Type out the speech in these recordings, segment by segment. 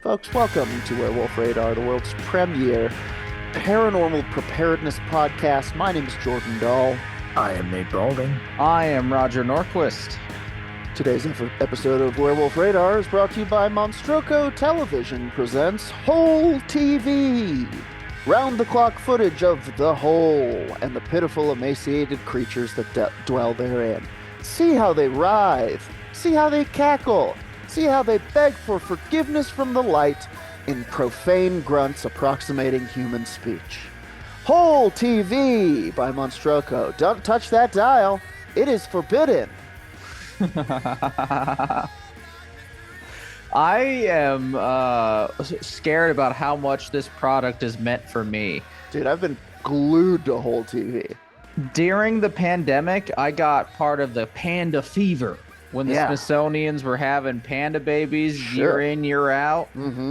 Folks, welcome to Werewolf Radar, the world's premier paranormal preparedness podcast. My name is Jordan Dahl. I am Nate Balding. I am Roger Norquist. Today's episode of Werewolf Radar is brought to you by Monstroco Television presents Whole TV. Round-the-clock footage of the Hole and the pitiful, emaciated creatures that dwell therein. See how they writhe. See how they cackle. See how they beg for forgiveness from the light in profane grunts approximating human speech. Whole TV by Monstroco. Don't touch that dial. It is forbidden. I am scared about how much this product is meant for me. Dude, I've been glued to Whole TV. During the pandemic, I got part of the panda fever. When the Smithsonians were having panda babies year in, year out,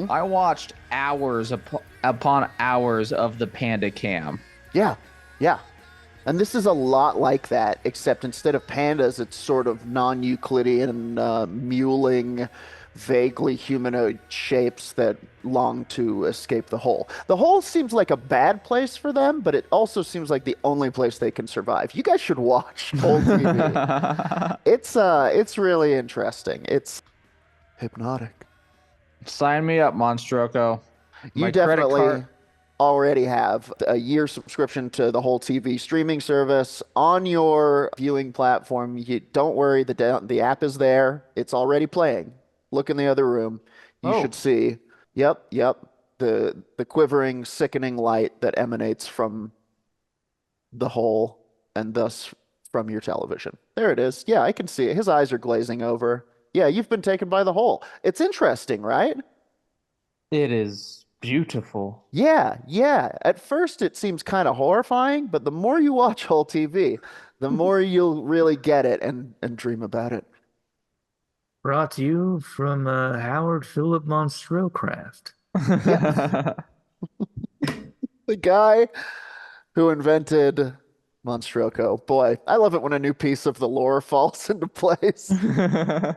I watched hours upon hours of the panda cam. Yeah. And this is a lot like that, except instead of pandas, it's sort of non-Euclidean, mewling, vaguely humanoid shapes that long to escape the hole. The hole seems like a bad place for them, but it also seems like the only place they can survive. You guys should watch Hole TV. It's really interesting. It's hypnotic. Sign me up, Monstroco. You definitely already have a year subscription to the Whole TV streaming service on your viewing platform. Don't worry, the app is there. It's already playing. Look in the other room. You should see. Yep. The quivering, sickening light that emanates from the hole and thus from your television. There it is. Yeah, I can see it. His eyes are glazing over. Yeah, you've been taken by the hole. It's interesting, right? It is beautiful. Yeah. At first, it seems kind of horrifying, but the more you watch Whole TV, the more you'll really get it and dream about it. Brought to you from Howard Philip Monstrocraft. Yes. The guy who invented Monstroco. Boy, I love it when a new piece of the lore falls into place. The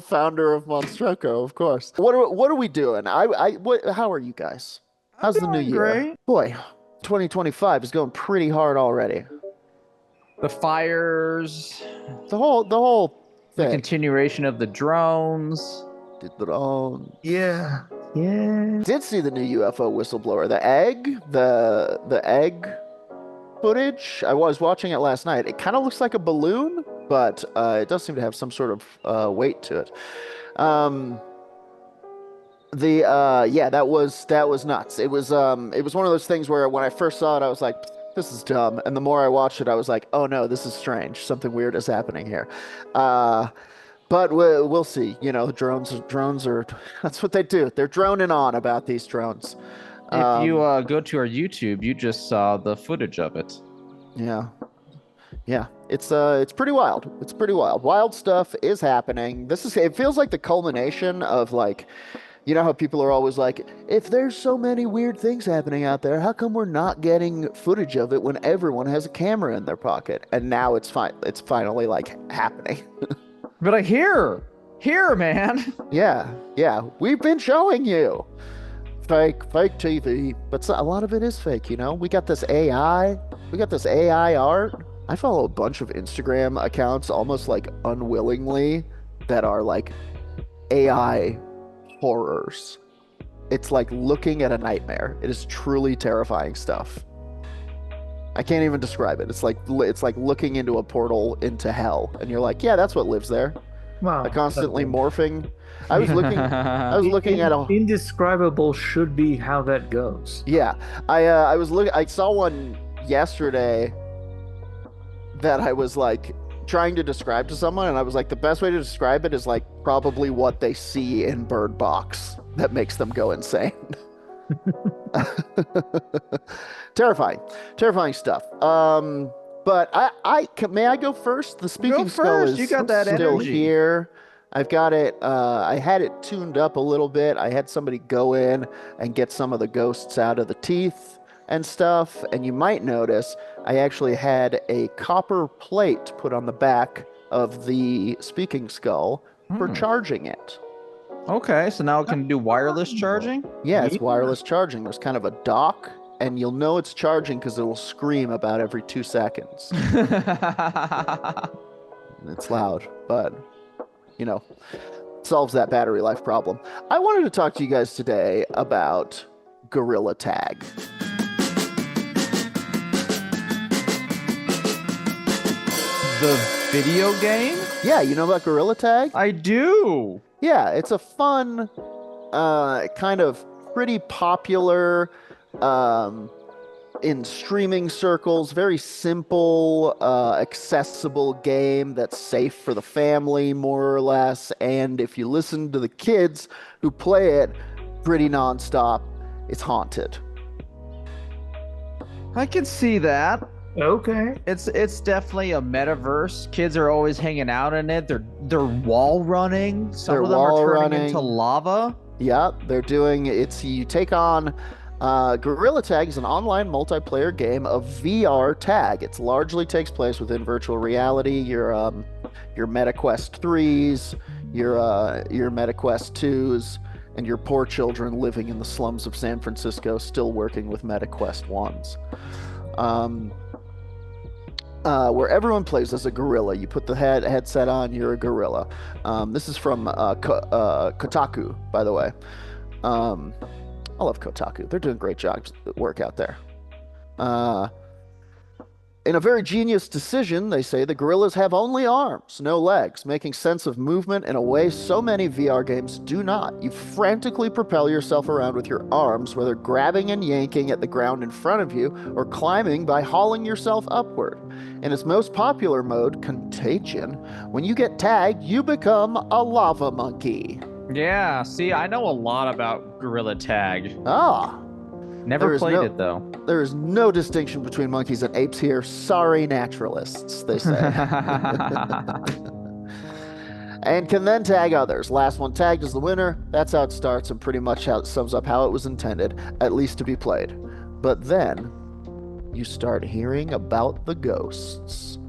founder of Monstroco, of course. What are we doing? How are you guys? How's the new year? Great. Boy, 2025 is going pretty hard already. The fires, The whole the thing. continuation of the drones. Yeah. Did see the new UFO whistleblower. The egg footage. I was watching it last night. It kind of looks like a balloon, but it does seem to have some sort of weight to it. That was nuts. It was one of those things where when I first saw it, I was like, this is dumb. And the more I watched it, I was like, oh no, this is strange. Something weird is happening here. But we'll see. You know, drones are, that's what they do. They're droning on about these drones. If you go to our YouTube, you just saw the footage of it. Yeah. It's pretty wild. It's pretty wild. Wild stuff is happening. It feels like the culmination of, like, you know how people are always like, if there's so many weird things happening out there, how come we're not getting footage of it when everyone has a camera in their pocket? And now it's finally like happening. But here, man. Yeah. We've been showing you fake TV, but a lot of it is fake. You know, we got this AI art. I follow a bunch of Instagram accounts, almost like unwillingly, that are like AI horrors. It's like looking at a nightmare. It is truly terrifying stuff. I can't even describe it. It's like looking into a portal into hell, and you're like, yeah, that's what lives there. Wow. Constantly morphing. I was looking at a indescribable should be how that goes. Yeah. I saw one yesterday that I was like trying to describe to someone, and I was like, the best way to describe it is like probably what they see in Bird Box that makes them go insane. Terrifying stuff. But may I go first? The speaking skull is you got that still energy here. I've got it. I had it tuned up a little bit. I had somebody go in and get some of the ghosts out of the teeth and stuff. And you might notice I actually had a copper plate put on the back of the speaking skull for charging it. Okay, so now it can do wireless charging? Yeah, it's wireless charging. There's kind of a dock, and you'll know it's charging because it'll scream about every 2 seconds. It's loud, but, solves that battery life problem. I wanted to talk to you guys today about Gorilla Tag. The video game? Yeah, you know about Gorilla Tag? I do. Yeah, it's a fun, kind of pretty popular, in streaming circles, very simple, accessible game that's safe for the family, more or less. And if you listen to the kids who play it pretty nonstop, it's haunted. I can see that. Okay. It's definitely a metaverse. Kids are always hanging out in it. They're wall running. Some of them are turning into lava. Yep, they're doing it's you take on Gorilla Tag is an online multiplayer game of VR tag. It largely takes place within virtual reality. Your MetaQuest 3s, your MetaQuest 2s, and your poor children living in the slums of San Francisco still working with MetaQuest 1s. Where everyone plays as a gorilla. You put the headset on, you're a gorilla. This is from Kotaku, by the way. I love Kotaku. They're doing great work out there. In a very genius decision, they say the gorillas have only arms, no legs, making sense of movement in a way so many VR games do not. You frantically propel yourself around with your arms, whether grabbing and yanking at the ground in front of you or climbing by hauling yourself upward. In its most popular mode, Contagion, when you get tagged, you become a lava monkey. Yeah, see, I know a lot about Gorilla Tag. Ah. Never played it, though. There is no distinction between monkeys and apes here. Sorry, naturalists, they say. And can then tag others. Last one tagged is the winner. That's how it starts and pretty much how it sums up how it was intended, at least to be played. But then you start hearing about the ghosts.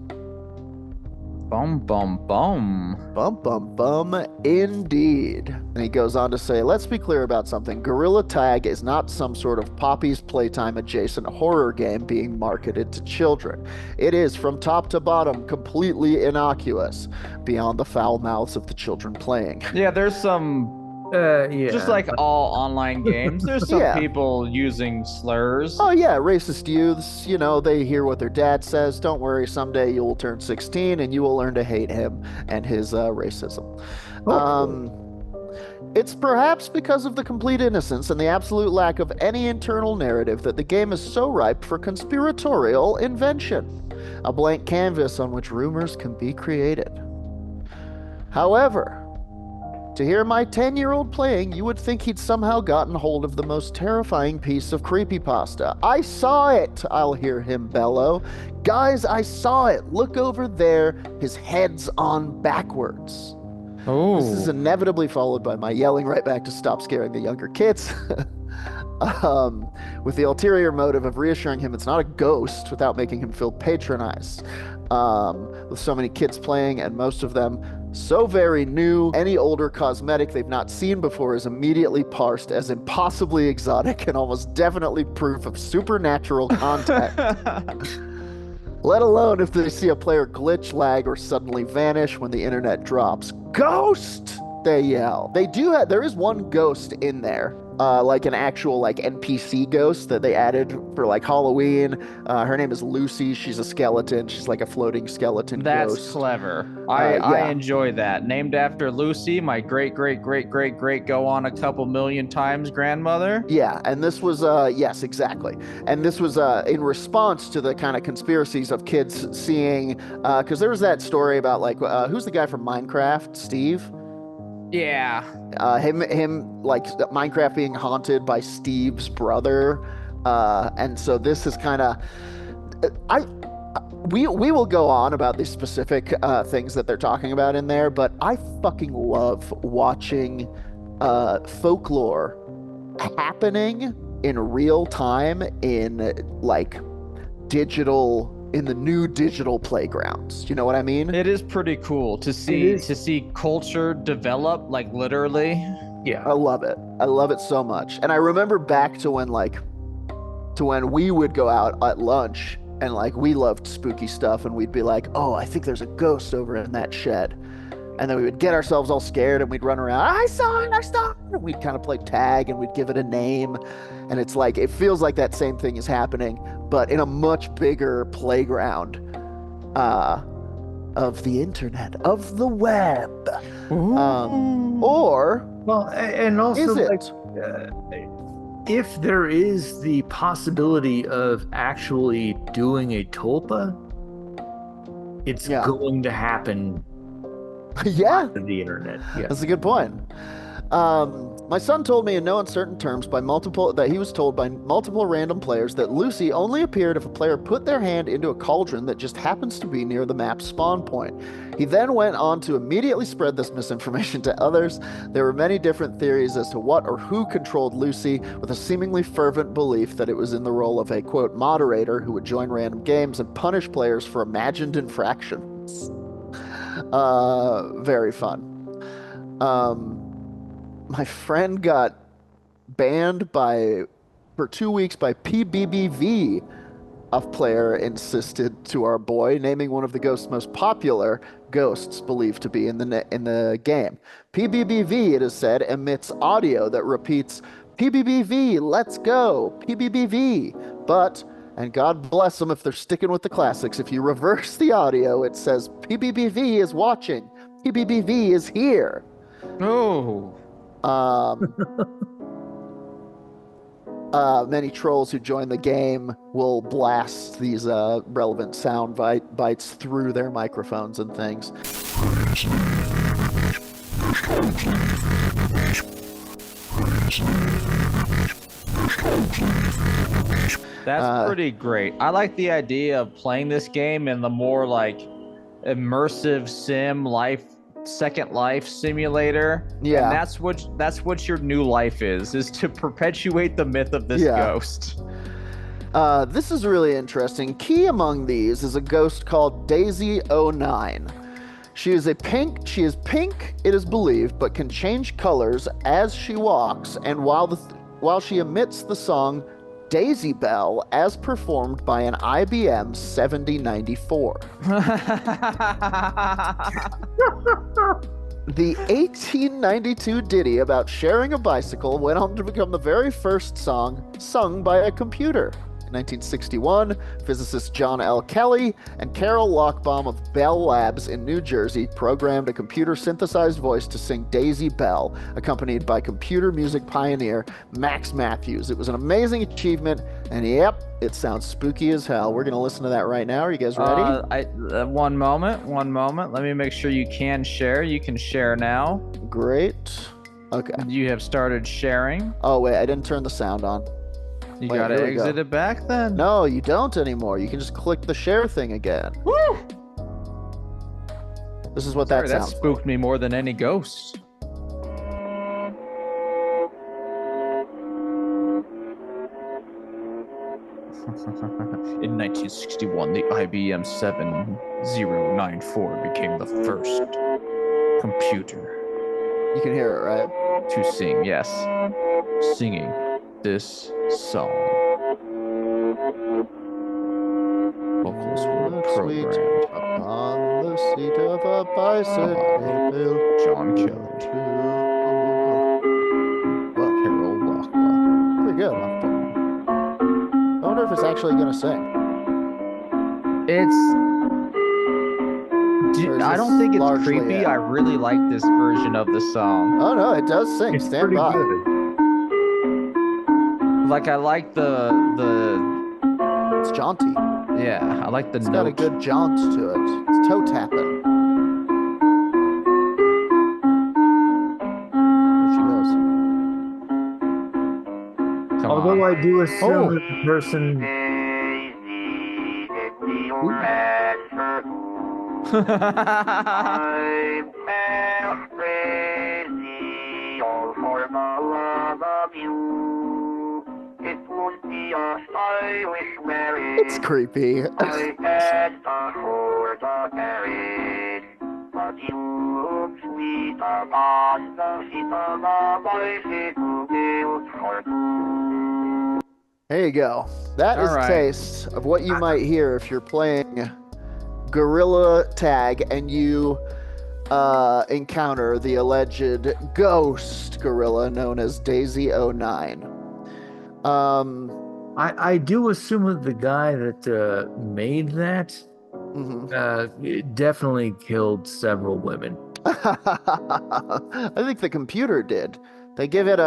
Bum, bum, bum. Bum, bum, bum, indeed. And he goes on to say, let's be clear about something. Gorilla Tag is not some sort of Poppy's Playtime adjacent horror game being marketed to children. It is, from top to bottom, completely innocuous, beyond the foul mouths of the children playing. Yeah, there's some... just like all online games, there's some people using slurs. Oh yeah, racist youths, they hear what their dad says. Don't worry, someday you will turn 16 and you will learn to hate him and his racism. It's perhaps because of the complete innocence and the absolute lack of any internal narrative that the game is so ripe for conspiratorial invention. A blank canvas on which rumors can be created. However, to hear my 10-year-old playing, you would think he'd somehow gotten hold of the most terrifying piece of creepypasta. I saw it, I'll hear him bellow. Guys, I saw it. Look over there. His head's on backwards. Oh. This is inevitably followed by my yelling right back to stop scaring the younger kids. With the ulterior motive of reassuring him it's not a ghost without making him feel patronized. With so many kids playing and most of them so very new, any older cosmetic they've not seen before is immediately parsed as impossibly exotic and almost definitely proof of supernatural contact. Let alone if they see a player glitch, lag, or suddenly vanish when the internet drops. Ghost! They yell. There is one ghost in there. Like an actual NPC ghost that they added for Halloween. Her name is Lucy. She's a skeleton. She's like a floating skeleton ghost. That's clever. I enjoy that. Named after Lucy, my great go on a couple million times grandmother. Yeah, and this was yes, exactly. And this was in response to the kind of conspiracies of kids seeing because there was that story about who's the guy from Minecraft, Steve? Yeah. Him Minecraft being haunted by Steve's brother. And so this is kind of we will go on about these specific things that they're talking about in there, but I fucking love watching folklore happening in real time in the new digital playgrounds. You know what I mean? It is pretty cool to see culture develop, literally. Yeah. I love it. I love it so much. And I remember back to when we would go out at lunch and like we loved spooky stuff and we'd be like, oh, I think there's a ghost over in that shed. And then we would get ourselves all scared and we'd run around, I saw it. And we'd kind of play tag and we'd give it a name. And it's like, it feels like that same thing is happening, but in a much bigger playground of the internet, of the web. Or well, and also is it? Like, if there is the possibility of actually doing a tulpa, it's going to happen. Yeah, on the internet. Yeah, that's a good point. My son told me in no uncertain terms that he was told by multiple random players that Lucy only appeared if a player put their hand into a cauldron that just happens to be near the map's spawn point. He then went on to immediately spread this misinformation to others. There were many different theories as to what or who controlled Lucy, with a seemingly fervent belief that it was in the role of a, quote, moderator who would join random games and punish players for imagined infractions. Very fun. My friend got banned for 2 weeks by PBBV. A player insisted to our boy, naming one of the ghost's most popular ghosts believed to be in the game. PBBV, it is said, emits audio that repeats, PBBV, let's go, PBBV. But, and God bless them if they're sticking with the classics, if you reverse the audio, it says, PBBV is watching, PBBV is here. Oh. Many trolls who join the game will blast these relevant sound bites through their microphones and things. That's pretty great. I like the idea of playing this game in the more like immersive sim Second Life simulator. Yeah, and that's what your new life is to perpetuate the myth of this ghost. This is really interesting. Key among these is a ghost called Daisy09. She is pink, it is believed, but can change colors as she walks, and while she emits the song Daisy Bell as performed by an IBM 7094. The 1892 ditty about sharing a bicycle went on to become the very first song sung by a computer. In 1961, physicist John L. Kelly and Carol Lochbaum of Bell Labs in New Jersey programmed a computer-synthesized voice to sing Daisy Bell, accompanied by computer music pioneer Max Matthews. It was an amazing achievement, and yep, it sounds spooky as hell. We're going to listen to that right now. Are you guys ready? One moment. Let me make sure you can share. You can share now. Great. Okay. You have started sharing. Oh, wait, I didn't turn the sound on. You gotta exit it back then? No, you don't anymore. You can just click the share thing again. Woo! This is what that sounds like. That spooked me more than any ghost. In 1961, the IBM 7094 became the first computer. You can hear it, right? To sing, yes. Singing this song. Vocals were programmed upon the seat of a bicycle. John Kelly. Carol Lochbaum. Pretty good, Lochbaum. I wonder if it's actually going to sing. I don't think it's creepy. I really like this version of the song. Oh no, it does sing. It's Stand by. good. Like I like the It's jaunty. Yeah, I like the It's note. got a good jaunt to it. It's toe tapping. There she goes. Although I do assume that the person It's creepy. There you go. That is a taste of what you might hear if you're playing Gorilla Tag and you encounter the alleged ghost gorilla known as Daisy09. I do assume that the guy that made that definitely killed several women. I think the computer did. They gave it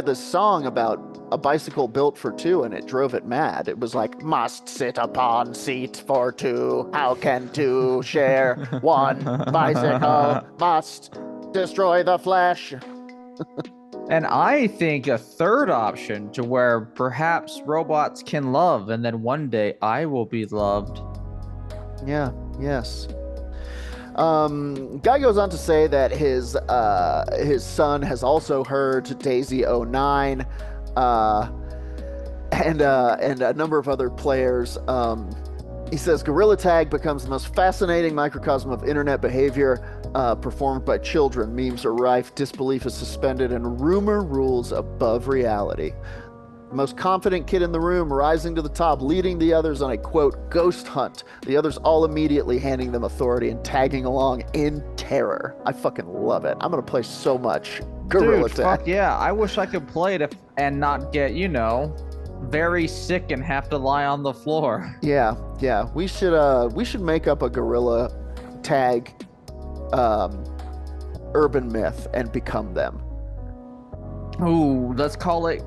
this song about a bicycle built for two, and it drove it mad. It was like, must sit upon seat for two. How can two share one bicycle? Must destroy the flesh. And I think a third option to where perhaps robots can love, and then one day I will be loved. Yeah, yes. Guy goes on to say that his son has also heard Daisy09, and a number of other players. He says Gorilla Tag becomes the most fascinating microcosm of internet behavior performed by children. Memes are rife, disbelief is suspended, and rumor rules above reality. The most confident kid in the room rising to the top, leading the others on a, quote, ghost hunt. The others all immediately handing them authority and tagging along in terror. I fucking love it. I'm going to play so much Gorilla Tag. Fuck yeah. I wish I could play it and not get, very sick and have to lie on the floor. Yeah. We should make up a Gorilla Tag urban myth and become them. Ooh, let's call it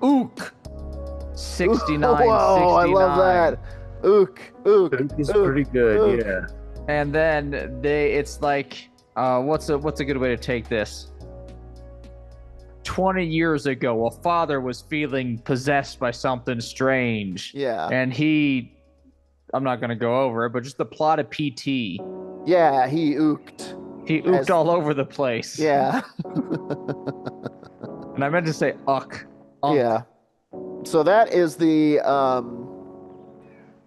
Ook 69. Whoa, I love that. Ook is pretty good. Yeah. And then it's like what's a good way to take this? 20 years ago, a father was feeling possessed by something strange. Yeah. And I'm not going to go over it, but just the plot of PT. Yeah, he ooked. He ooked all over the place. Yeah. And I meant to say uck. Yeah. So that is the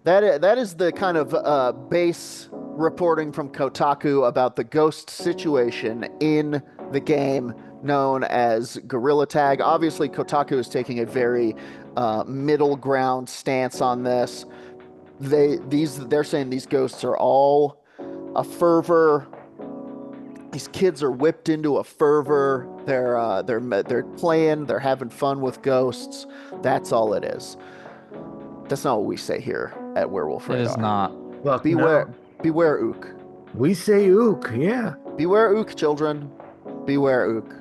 that is the kind of base reporting from Kotaku about the ghost situation in the game known as Gorilla Tag. Obviously, Kotaku is taking a very middle ground stance on this. They're saying these ghosts are all a fervor. These kids are whipped into a fervor. They're playing. They're having fun with ghosts. That's all it is. That's not what we say here at Werewolf Radar. It is not. Well, beware Ook. We say Ook, yeah. Beware Ook, children. Beware Ook.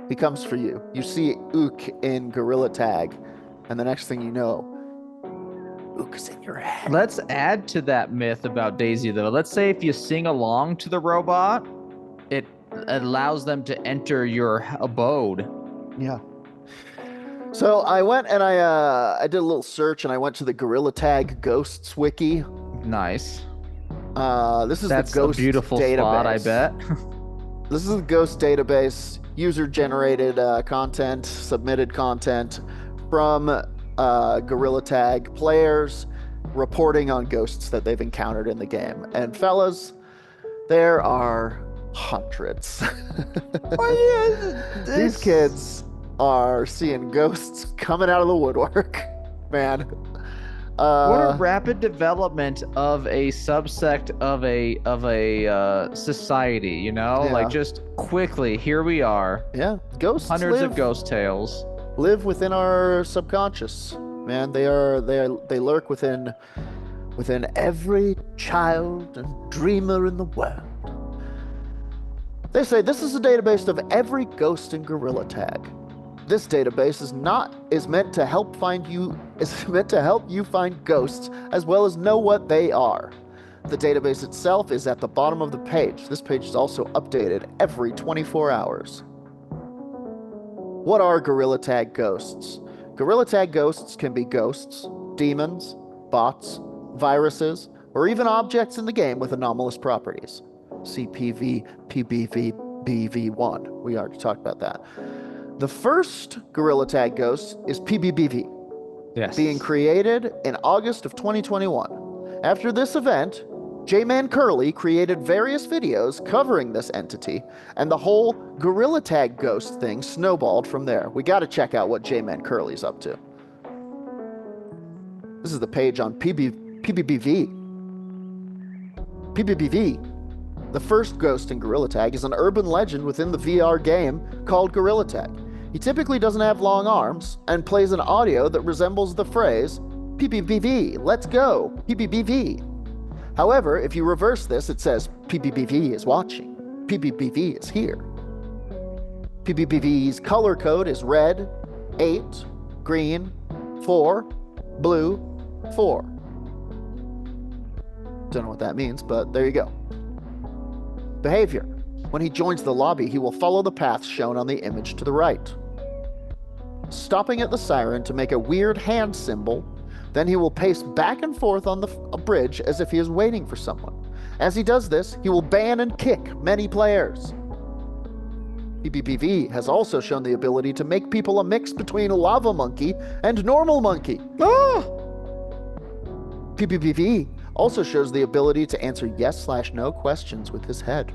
He comes for you. You see Ook in Gorilla Tag, and the next thing you know, Ook is in your head. Let's add to that myth about Daisy, though. Let's say if you sing along to the robot, it allows them to enter your abode. Yeah. So I went and I did a little search, and I went to the Gorilla Tag Ghosts wiki. Nice. This is That's the ghost a beautiful database. spot, I bet. This is the ghost database, user-generated content, submitted content from Gorilla Tag players reporting on ghosts that they've encountered in the game. And fellas, there are hundreds. These kids are seeing ghosts coming out of the woodwork, man. What a rapid development of a subsect of a society, Yeah. like just quickly, here we are. Yeah, ghosts. Hundreds of ghost tales live within our subconscious, man. They lurk within every child and dreamer in the world. They say this is a database of every ghost in Gorilla Tag. This database is meant to help you find ghosts as well as know what they are. The database itself is at the bottom of the page. This page is also updated every 24 hours. What are Gorilla Tag ghosts? Gorilla Tag ghosts can be ghosts, demons, bots, viruses, or even objects in the game with anomalous properties. CPV, PBV, BV1. We already talked about that. The first Gorilla Tag ghost is PBBV, yes, being created in August of 2021. After this event, J-Man Curly created various videos covering this entity, and the whole Gorilla Tag ghost thing snowballed from there. We gotta check out what J-Man Curly's up to. This is the page on PBBV. PBBV, the first ghost in Gorilla Tag, is an urban legend within the VR game called Gorilla Tag. He typically doesn't have long arms and plays an audio that resembles the phrase, PBBV, let's go, PBBV. However, if you reverse this, it says PBBV is watching. PBBV is here. PBBV's color code is red, 8, green, 4, blue, 4. Don't know what that means, but there you go. Behavior. When he joins the lobby, he will follow the path shown on the image to the right. Stopping at the siren to make a weird hand symbol, then he will pace back and forth on the bridge as if he is waiting for someone. As he does this, he will ban and kick many players. PBBV has also shown the ability to make people a mix between lava monkey and normal monkey. Ah! PBBV also shows the ability to answer yes/no questions with his head.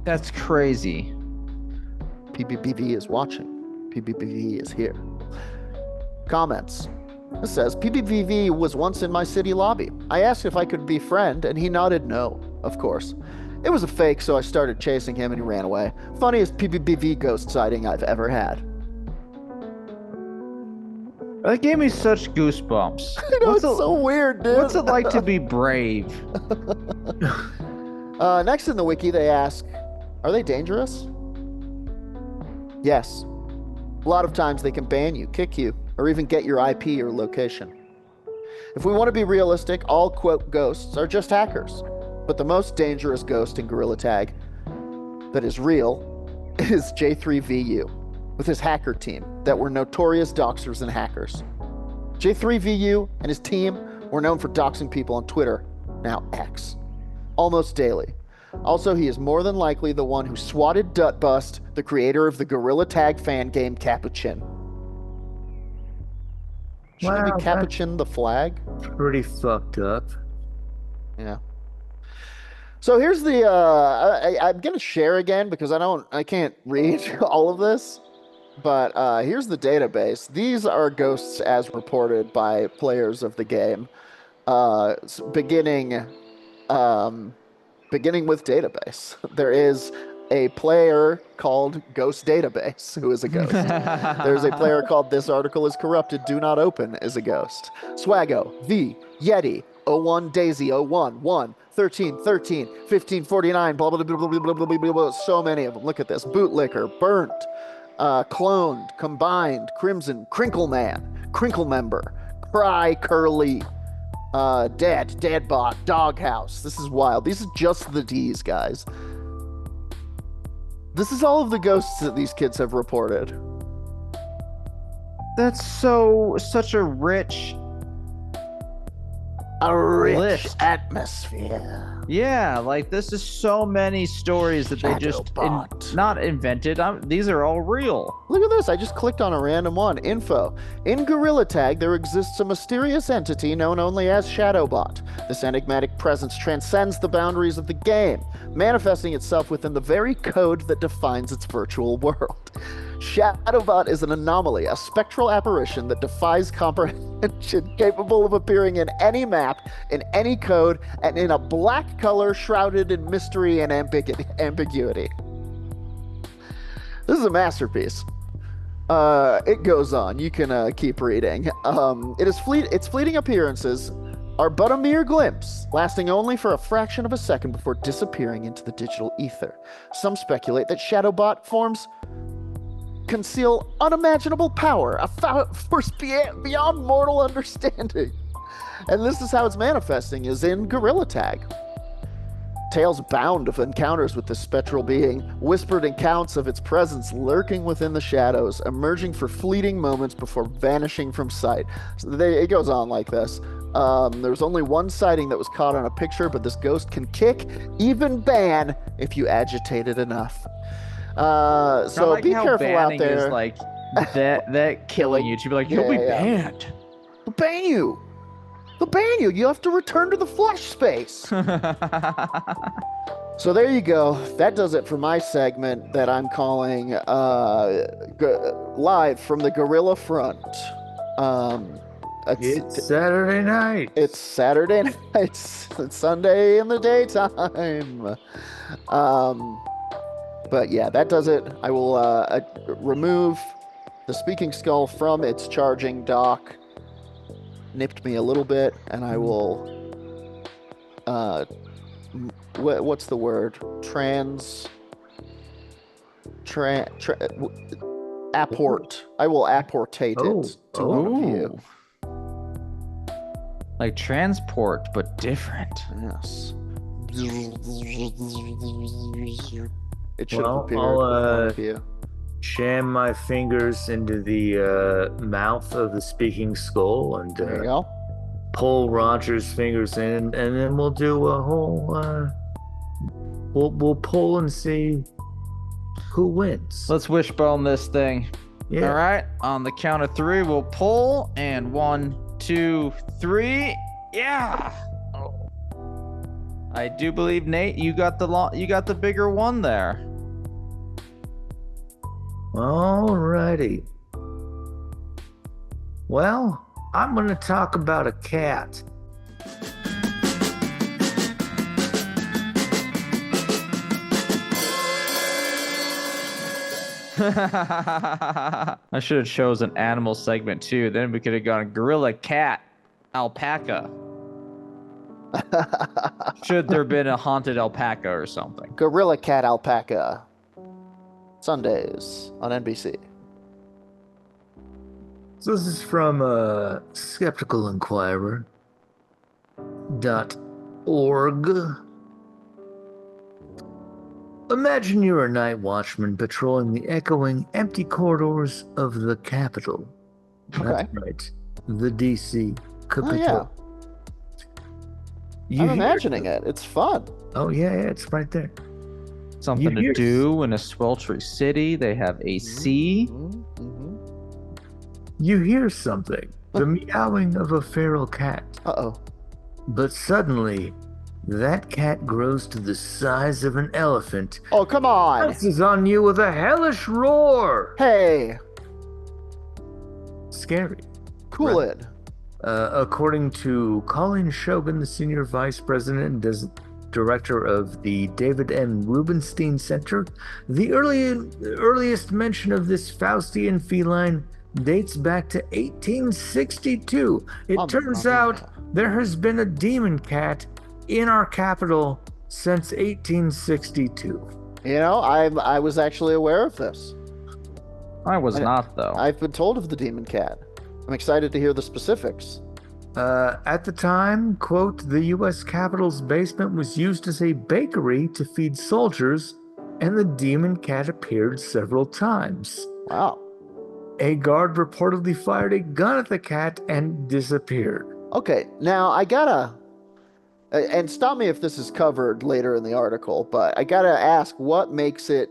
That's crazy. PBBV is watching. PBBV is here. Comments. It says, PBBV was once in my city lobby. I asked if I could befriend, and he nodded no, of course. It was a fake, so I started chasing him and he ran away. Funniest PBBV ghost sighting I've ever had. That gave me such goosebumps. I know, it's so weird, dude. What's it like to be brave? Next in the wiki, they ask, are they dangerous? Yes. A lot of times they can ban you, kick you, or even get your IP or location. If we want to be realistic, all, quote, ghosts are just hackers. But the most dangerous ghost in Gorilla Tag that is real is J3VU, with his hacker team that were notorious doxers and hackers. J3VU and his team were known for doxing people on Twitter, now X, almost daily. Also, he is more than likely the one who swatted Dutbust, the creator of the Gorilla Tag fan game Capuchin. Shouldn't it be Capuchin the flag? Pretty fucked up. Yeah. So here's the, I'm going to share again because I can't read all of this, but here's the database. These are ghosts as reported by players of the game, beginning with database. There is a player called Ghost Database who is a ghost. There's a player called This Article is Corrupted, Do Not Open is a ghost. Swaggo, V, Yeti, 01 Daisy, 01, 1, 13, 13, 1549, blah, blah, blah, blah, blah, blah, blah, blah, blah, so many of them. Look at this. Bootlicker, Burnt, Cloned, Combined, Crimson, Crinkle Man, Crinkle Member, Cry Curly, Dadbot, Doghouse. This is wild. These are just the D's, guys. This is all of the ghosts that these kids have reported. That's such a rich list. Atmosphere. Yeah, like this is so many stories that they just not invented. These are all real. Look at this. I just clicked on a random one. Info. In Gorilla Tag, there exists a mysterious entity known only as Shadowbot. This enigmatic presence transcends the boundaries of the game, manifesting itself within the very code that defines its virtual world. Shadowbot is an anomaly, a spectral apparition that defies comprehension, capable of appearing in any map, in any code, and in a black color shrouded in mystery and ambiguity. This is a masterpiece. It goes on. You can keep reading. Its fleeting appearances are but a mere glimpse, lasting only for a fraction of a second before disappearing into the digital ether. Some speculate that Shadowbot forms conceal unimaginable power, a force beyond mortal understanding. And this is how it's manifesting, is in Gorilla Tag. Tales abound of encounters with this spectral being, whispered accounts of its presence lurking within the shadows, emerging for fleeting moments before vanishing from sight. So it goes on like this. There's only one sighting that was caught on a picture, but this ghost can kick, even ban, if you agitate it enough. So like be careful out there. Is like that killing you. To be like, you'll be banned. We'll ban you. They'll ban you. You have to return to the flesh space. So there you go. That does it for my segment that I'm calling Live from the Gorilla Front. It's Saturday night. It's Saturday night. It's Sunday in the daytime. But yeah, that does it. I will remove the speaking skull from its charging dock. Nipped me a little bit, and I will what's the word? Apport. I will apportate it to one of you. Like transport, but different. Yes. It should Well, appear with one of you. Jam my fingers into the mouth of the speaking skull and There you go. pull Roger's fingers in, and then we'll do a whole. We'll pull and see who wins. Let's wishbone this thing. Yeah. All right. On the count of 3, we'll pull, and 1, 2, 3. Yeah. Oh. I do believe, Nate, you got the bigger one there. Alrighty. Well, I'm going to talk about a cat. I should have chosen an animal segment too. Then we could have gone gorilla, cat, alpaca. Should there been a haunted alpaca or something? Gorilla Cat Alpaca. Sundays on NBC. So this is from skepticalinquirer.org. Imagine you're a night watchman patrolling the echoing, empty corridors of the Capitol. Okay. That's right. The D.C. Capitol. Oh, yeah. I'm imagining it. It's fun. Oh, yeah, it's right there. Something to do in a sweltering city. They have AC. Mm-hmm. You hear something. The meowing of a feral cat. Uh-oh. But suddenly, that cat grows to the size of an elephant. Oh, come on. Pounces on you with a hellish roar. Hey. Scary. Cool it. According to Colin Shogun, the senior vice president and director of the David M. Rubenstein Center, the earliest mention of this Faustian feline dates back to 1862. It turns out there has been a demon cat in our capital since 1862. You know, I was actually aware of this. I was not, though. I've been told of the demon cat. I'm excited to hear the specifics. At the time, quote, the U.S. Capitol's basement was used as a bakery to feed soldiers, and the demon cat appeared several times. Wow. A guard reportedly fired a gun at the cat and disappeared. Okay, now I gotta... and stop me if this is covered later in the article, but I gotta ask, what makes it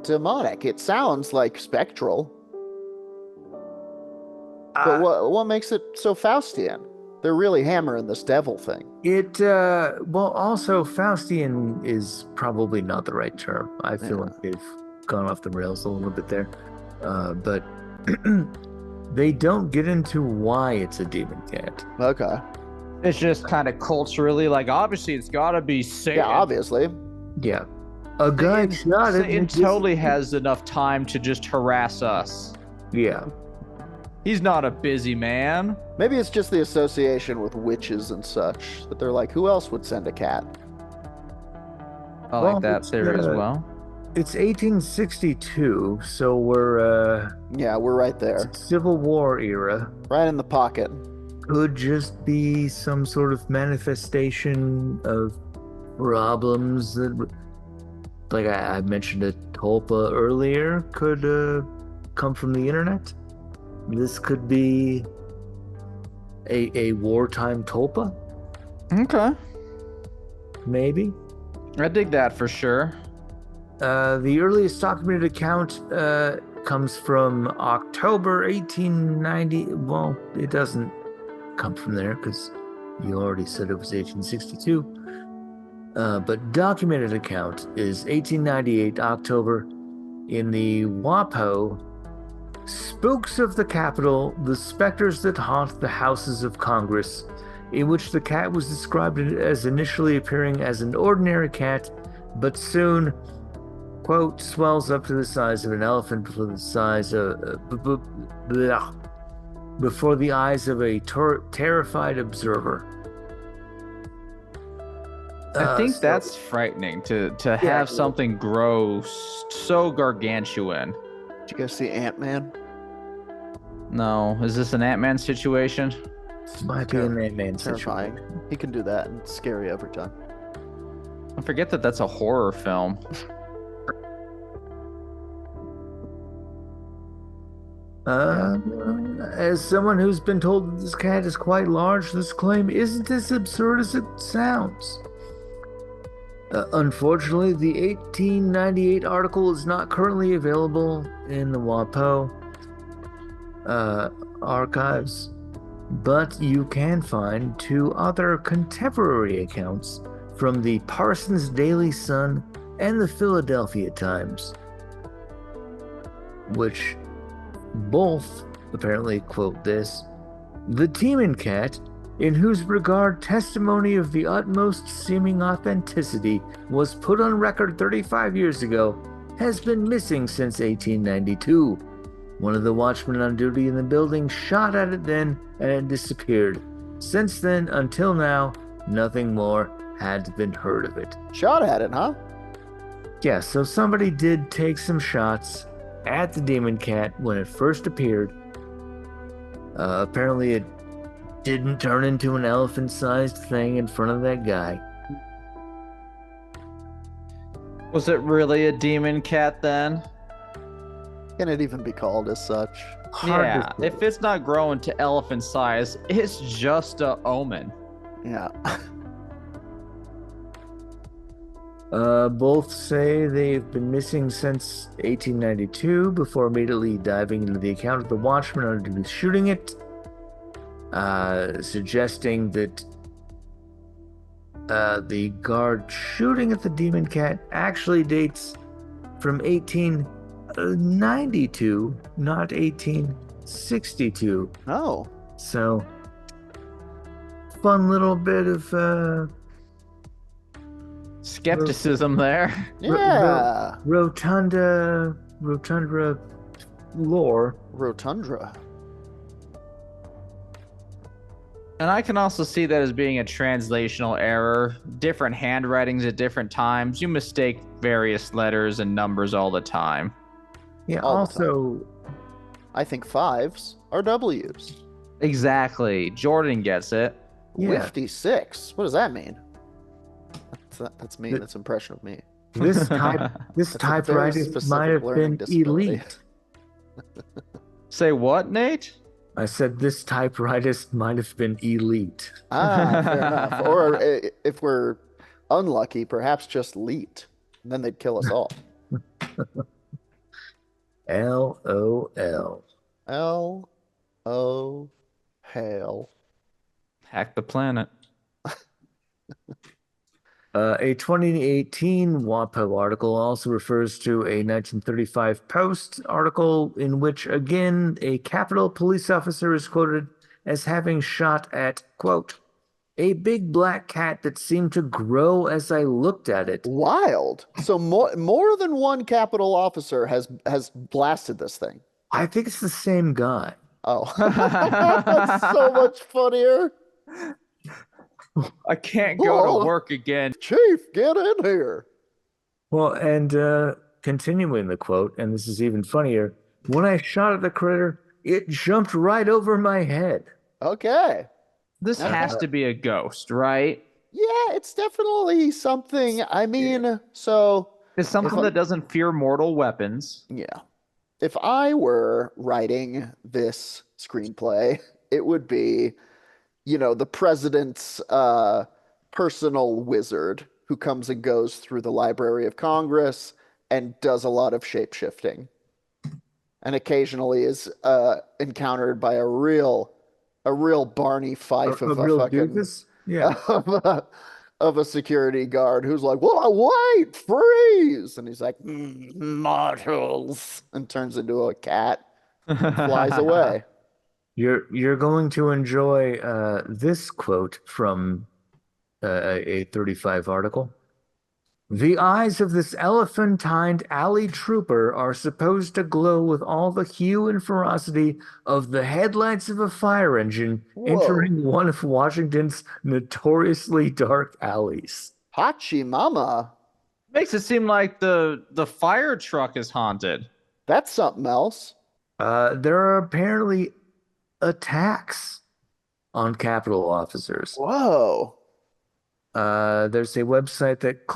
demonic? It sounds like spectral. But what makes it so Faustian? They're really hammering this devil thing. Also, Faustian is probably not the right term. I feel like they've gone off the rails a little bit there. But they don't get into why it's a demon cat. Okay. It's just kind of culturally, like, obviously it's got to be Satan. Yeah, obviously. Yeah. A guy shot it. Satan totally has enough time to just harass us. Yeah. He's not a busy man. Maybe it's just the association with witches and such, that they're like, who else would send a cat? I like that theory as well. It's 1862, so we're yeah, we're right there. Civil War era. Right in the pocket. Could just be some sort of manifestation of problems that, like I mentioned a tulpa earlier, could come from the internet. This could be a wartime tulpa. Okay. Maybe. I dig that for sure. The earliest documented account comes from October 1890. Well, it doesn't come from there because You already said it was 1862. But documented account is 1898 October in the WAPO, Spooks of the Capitol, the specters that haunt the houses of Congress, in which the cat was described as initially appearing as an ordinary cat, but soon, quote, swells up to the size of an elephant for the size of before the eyes of a terrified observer. I think that's frightening to have something grow so gargantuan. Did you guys see Ant-Man? No. Is this an Ant-Man situation? This might be an Ant-Man Terrifying. situation. He can do that, and it's scary every time. I forget that that's a horror film. As someone who's been told that this cat is quite large, this claim isn't as absurd as it sounds. Unfortunately, the 1898 article is not currently available in the WAPO archives, but you can find 2 other contemporary accounts from the Parsons Daily Sun and the Philadelphia Times, which both apparently quote this: "The Demon Cat, in whose regard testimony of the utmost seeming authenticity was put on record 35 years ago, has been missing since 1892. One of the watchmen on duty in the building shot at it then, and it disappeared. Since then, until now, nothing more had been heard of it." Shot at it, huh? Yeah, so somebody did take some shots at the Demon Cat when it first appeared. Apparently it didn't turn into an elephant-sized thing in front of that guy. Was it really a demon cat then? Can it even be called as such? Yeah, if it's not growing to elephant size, it's just a omen. Yeah. Both say they've been missing since 1892 before immediately diving into the account of the watchman under shooting it, suggesting that the guard shooting at the Demon Cat actually dates from 1892, not 1862. Oh. So, fun little bit of skepticism there. Yeah. Rotunda lore. Rotundra. And I can also see that as being a translational error. Different handwritings at different times. You mistake various letters and numbers all the time. Yeah, All the also, I think 5s are W's. Exactly. Jordan gets it. yeah, 56. What does that mean? That's me. That's impression of me. this That's a very typewriter specific might have learning been disability. elite. Say what, Nate? I said this typewriter might have been elite. Fair enough. Or if we're unlucky, perhaps just leet. And then they'd kill us all. LOL. L-O hail. Hack the planet. A 2018 WAPO article also refers to a 1935 Post article in which, again, a Capitol police officer is quoted as having shot at, quote, "a big black cat that seemed to grow as I looked at it." Wild. So more than one Capitol officer has blasted this thing. I think it's the same guy. Oh. That's so much funnier. I can't go to work again. Chief, get in here. Well, and continuing the quote, and this is even funnier, "when I shot at the critter, it jumped right over my head." Okay. This has to be a ghost, right? Yeah, it's definitely something. I mean, so It's something that doesn't fear mortal weapons. yeah. If I were writing this screenplay, it would be, the president's personal wizard who comes and goes through the Library of Congress and does a lot of shape-shifting. And occasionally is encountered by a real Barney Fife of a real fucking doofus? Yeah. of a security guard who's like, "Well, wait, freeze!" And he's like, "Mortals," and turns into a cat, flies away. You're going to enjoy this quote from a 35 article. The eyes of this elephantined alley trooper are supposed to glow with all the hue and ferocity of the headlights of a fire engine Whoa, entering one of Washington's notoriously dark alleys. Hachi Mama, Makes it seem like the fire truck is haunted. that's something else. There are apparently attacks on Capitol officers. Whoa. There's a website that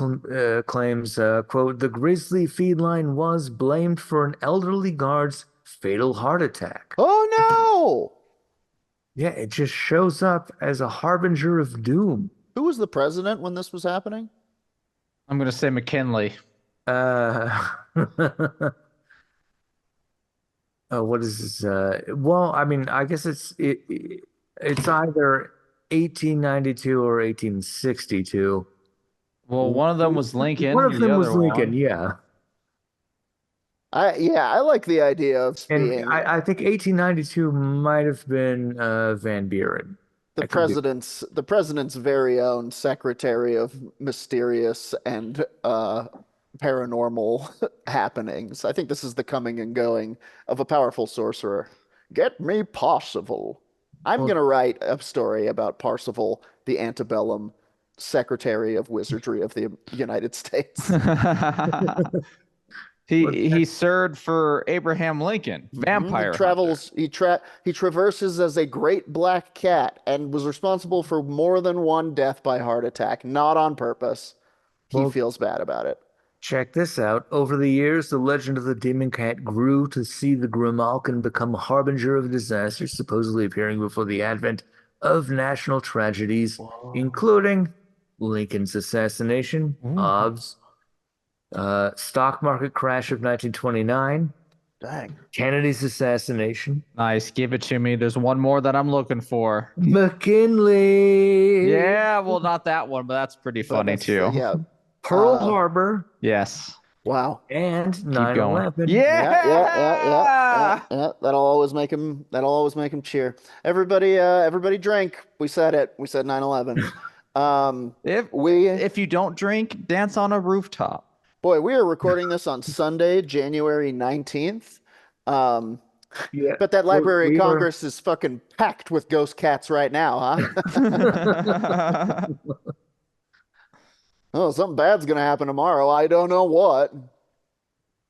claims, quote, the grizzly feline was blamed for an elderly guard's fatal heart attack. Oh no! Yeah, it just shows up as a harbinger of doom. Who was the president when this was happening? I'm gonna say McKinley. What is this? Well, I mean, I guess it's either 1892 or 1862. Well, one of them was Lincoln. One of them was Lincoln, one. yeah. I like the idea of And being I think 1892 might have been Van Buren. the president's very own secretary of mysterious and paranormal happenings. I think this is the coming and going of a powerful sorcerer. Get me Parsival. I'm Well, going to write a story about Parsival, the antebellum secretary of wizardry of the United States. He served for Abraham Lincoln, vampire He traverses as a great black cat and was responsible for more than one death by heart attack, not on purpose. He Well, feels bad about it. check this out. Over the years, the legend of the Demon Cat grew to see the Grimalkin become a harbinger of disaster, supposedly appearing before the advent of national tragedies, including Lincoln's assassination, Hobbs, stock market crash of 1929, Dang. Kennedy's assassination, Nice, give it to me. There's one more that I'm looking for. McKinley, Yeah, well, not that one, but that's pretty funny too. Yeah. Pearl Harbor, Yes. Wow. and Keep going. 9/11. Yeah. That'll always make him cheer. Everybody drink. We said it. We said 9/11. If you don't drink, dance on a rooftop. Boy, we are recording this on Sunday, January 19th. Yeah. But that Library We of are- Congress is fucking packed with ghost cats right now, huh? Oh, something bad's gonna happen tomorrow. I don't know what.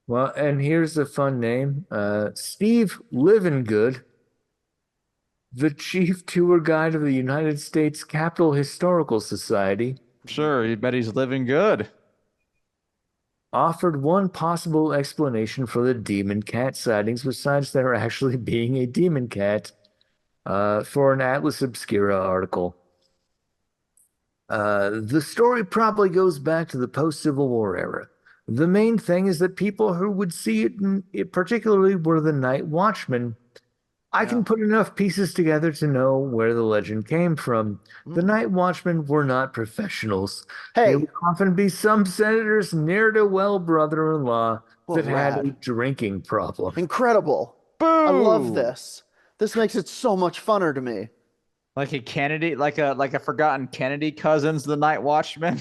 Well, and here's a fun name. Steve Livingood, the chief tour guide of the United States Capitol Historical Society, Sure, you bet he's living good. offered one possible explanation for the demon cat sightings besides there actually being a demon cat for an Atlas Obscura article. The story probably goes back to the post-Civil War era. The main thing is that people who would see it particularly were the night watchmen. I can put enough pieces together to know where the legend came from. The night watchmen were not professionals. Hey. There would often be some senator's ne'er-do-well brother-in-law that had a rad. drinking problem. Incredible. Boo! I love this. This makes it so much funner to me. Like a Kennedy, like a forgotten Kennedy cousins, the Night Watchman.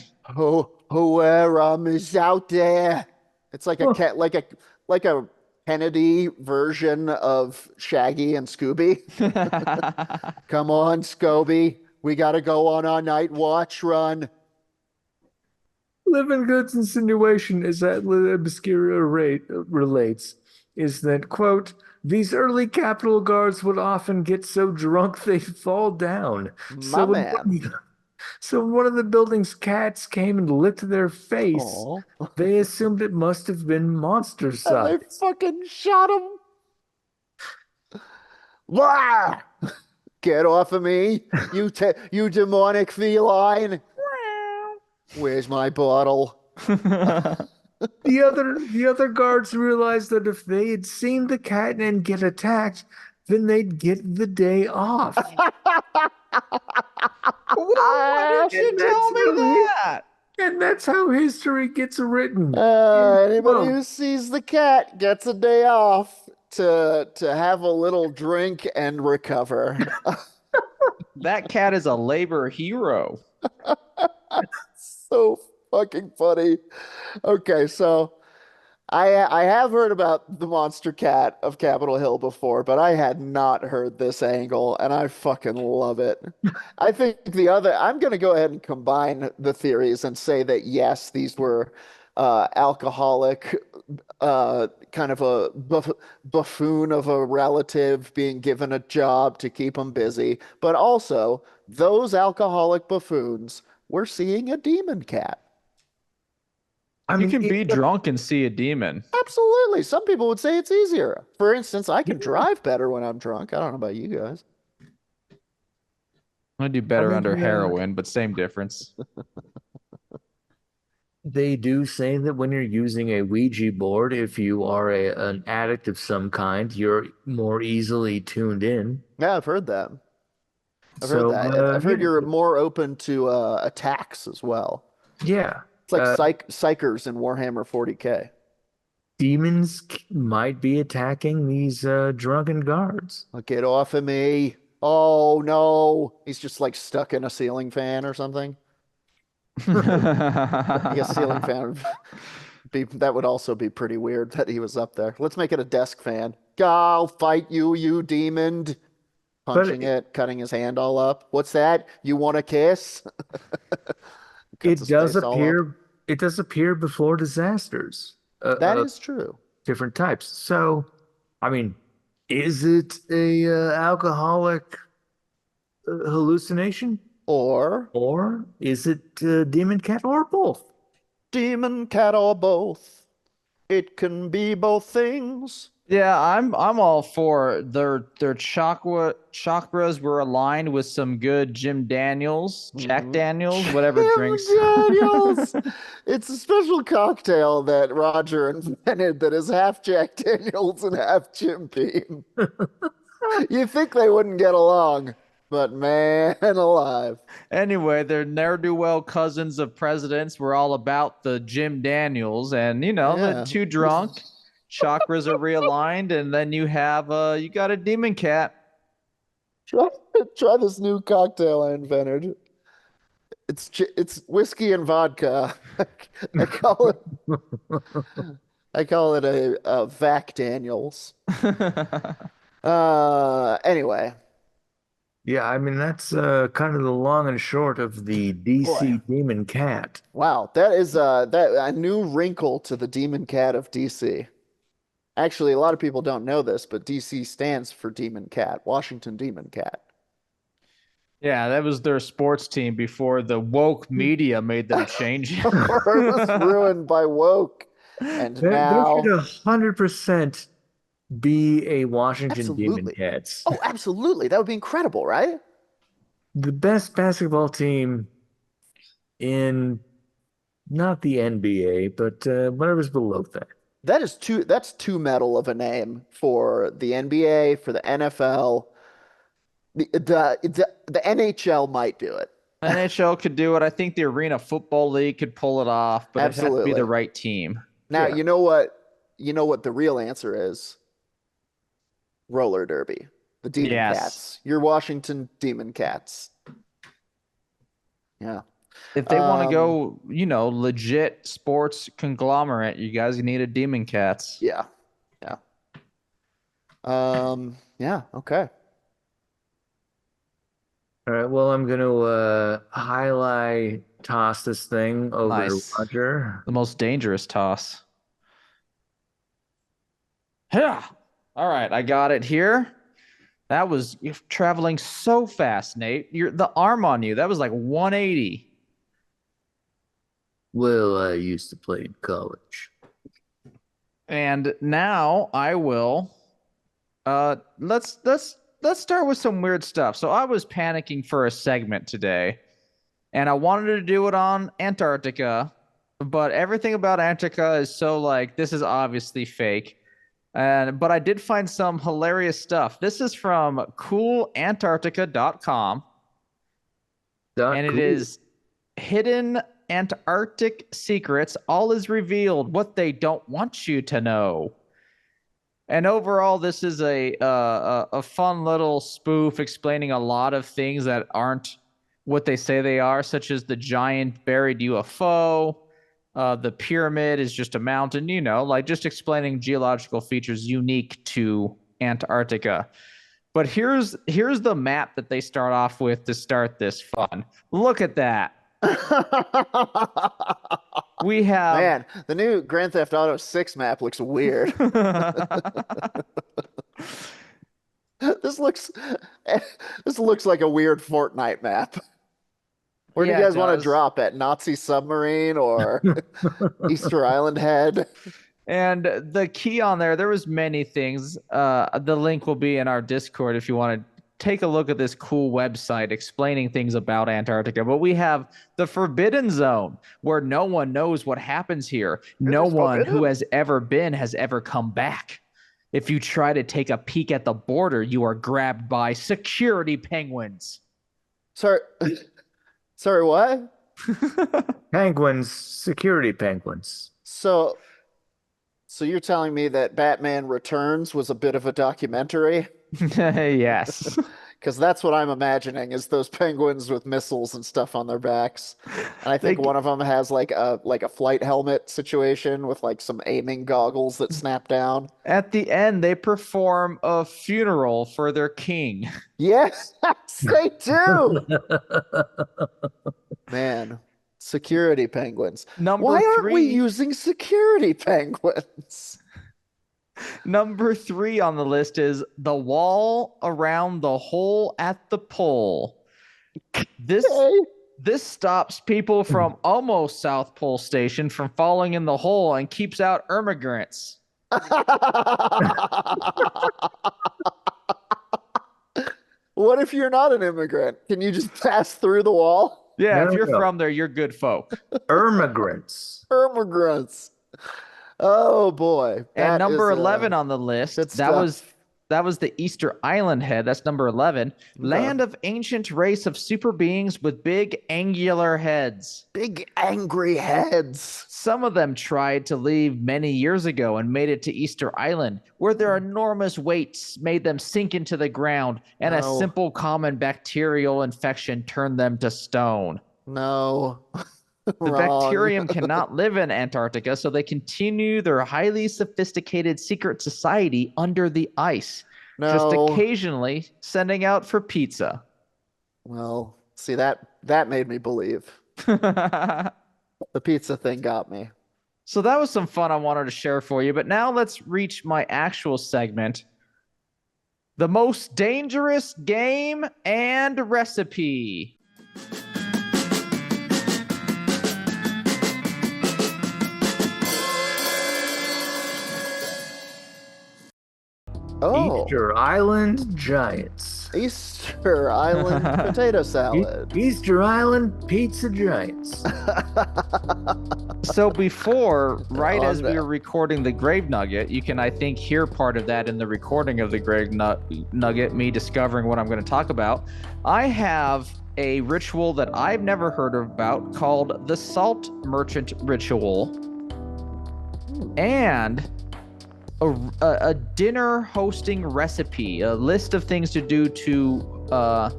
Whoever is out there. It's like a cat, like a Kennedy version of Shaggy and Scooby. Come on, Scooby. We got to go on our night watch run. Livingood's insinuation is that Obscura relates is that, quote, these early Capitol guards would often get so drunk they'd fall down. My man. So when one of the building's cats came and licked their face, Aw. they assumed it must have been monster And they size. fucking shot him. Blah! Get off of me, you demonic feline. Where's my bottle? The other guards realized that if they had seen the cat and get attacked, then they'd get the day off. Why did you tell me that? And that's how history gets written. Anybody who sees the cat gets a day off to have a little drink and recover. That cat is a labor hero. So fucking funny. Okay, so I have heard about the monster cat of Capitol Hill before, but I had not heard this angle, and I fucking love it. I think I'm going to go ahead and combine the theories and say that yes, these were alcoholic, kind of a buffoon of a relative being given a job to keep them busy, but also those alcoholic buffoons were seeing a demon cat. You can be drunk and see a demon. Absolutely. Some people would say it's easier. For instance, I can drive better when I'm drunk. I don't know about you guys. I do better under heroin, but same difference. They do say that when you're using a Ouija board, if you are an addict of some kind, you're more easily tuned in. Yeah, I've heard that. I've heard that. I've heard you're more open to attacks as well. Yeah. It's like psychers in Warhammer 40K. Demons might be attacking these drunken guards. Get off of me. Oh, no. He's just like stuck in a ceiling fan or something. I guess ceiling fan that would also be pretty weird that he was up there. Let's make it a desk fan. I'll fight you, you demon. Punching it, cutting his hand all up. What's that? You want a kiss? It does appear before disasters. That is true. Different types. So, I mean, is it a alcoholic hallucination? Or is it demon cat or both? Demon cat or both. It can be both things. Yeah, I'm all for their chakras were aligned with some good Jim Daniels, Jack Daniels, whatever drinks. Daniels. It's a special cocktail that Roger invented that is half Jack Daniels and half Jim Beam. You think they wouldn't get along, but man alive. Anyway, they're ne'er-do-well cousins of presidents. We're all about the Jim Daniels, and the too drunk. Chakras are realigned, and then you got a demon cat. Try this new cocktail I invented. It's whiskey and vodka. I call it a Vac Daniels. Anyway. Yeah, I mean that's kind of the long and short of the DC Demon Cat. Wow, that is a new wrinkle to the Demon Cat of DC. Actually, a lot of people don't know this, but DC stands for Demon Cat, Washington Demon Cat. Yeah, that was their sports team before the woke media made them change it. It was ruined by woke. And now there should 100% be a Washington Demon Cats. Oh, absolutely. That would be incredible, right? The best basketball team in not the NBA, but whatever's below that. That's too metal of a name for the NBA, for the NFL. The NHL might do it. NHL could do it. I think the Arena Football League could pull it off, but it has to be the right team. Now, you know what the real answer is? Roller derby. The Demon Cats. Your Washington Demon Cats. Yeah. If they want to go, legit sports conglomerate, you guys need a Demon Cats. Yeah. Yeah. Yeah, okay. All right, well, I'm going to toss this thing over to Roger. The most dangerous toss. Yeah. All right, I got it here. That was traveling so fast, Nate. The arm on you, that was like 180. Well, I used to play in college. And now I will let's start with some weird stuff. So I was panicking for a segment today, and I wanted to do it on Antarctica, but everything about Antarctica is so like this is obviously fake. But I did find some hilarious stuff. This is from coolantarctica.com. And it is Hidden Antarctic Secrets. All is revealed. What they don't want you to know. And overall, this is a fun little spoof explaining a lot of things that aren't what they say they are, such as the giant buried UFO. The pyramid is just a mountain, like just explaining geological features unique to Antarctica. But here's the map that they start off with to start this fun. Look at that. We have... Man, the new Grand Theft Auto 6 map looks weird. This looks like a weird Fortnite map. Where do you guys want to drop it? Nazi submarine or Easter Island head? And the key on there was many things. The link will be in our Discord if you want to take a look at this cool website explaining things about Antarctica. But we have the Forbidden Zone, where no one knows what happens here. No one who has ever been has ever come back. If you try to take a peek at the border, you are grabbed by security penguins. Sorry, what? Penguins, security penguins. So you're telling me that Batman Returns was a bit of a documentary? Yes. Because that's what I'm imagining, is those penguins with missiles and stuff on their backs. And I think one of them has like a flight helmet situation with like some aiming goggles that snap down. At the end, they perform a funeral for their king. Yes, they do. Man, security penguins. Why aren't we using security penguins? Number 3 on the list is the wall around the hole at the pole. This stops people from almost South Pole Station from falling in the hole and keeps out immigrants. What if you're not an immigrant? Can you just pass through the wall? Yeah, if you're from there, you're good folk. Immigrants. Oh boy. And number 11 on the list, that was the Easter Island head. That's number 11. Land of ancient race of super beings with big angular heads. Big angry heads. Some of them tried to leave many years ago and made it to Easter Island, where their enormous weights made them sink into the ground, and a simple common bacterial infection turned them to stone. No. The bacterium cannot live in Antarctica, so they continue their highly sophisticated secret society under the ice, just occasionally sending out for pizza. Well, see, that made me believe. The pizza thing got me. So that was some fun I wanted to share for you, but now let's reach my actual segment. The most dangerous game and recipe. Easter Island Giants. Easter Island potato salad. Easter Island Pizza Giants. So before, as we were recording the Grave Nugget, you can, I think, hear part of that in the recording of the Grave Nugget, me discovering what I'm going to talk about. I have a ritual that I've never heard about called the Salt Merchant Ritual. And a dinner hosting recipe, a list of things to do to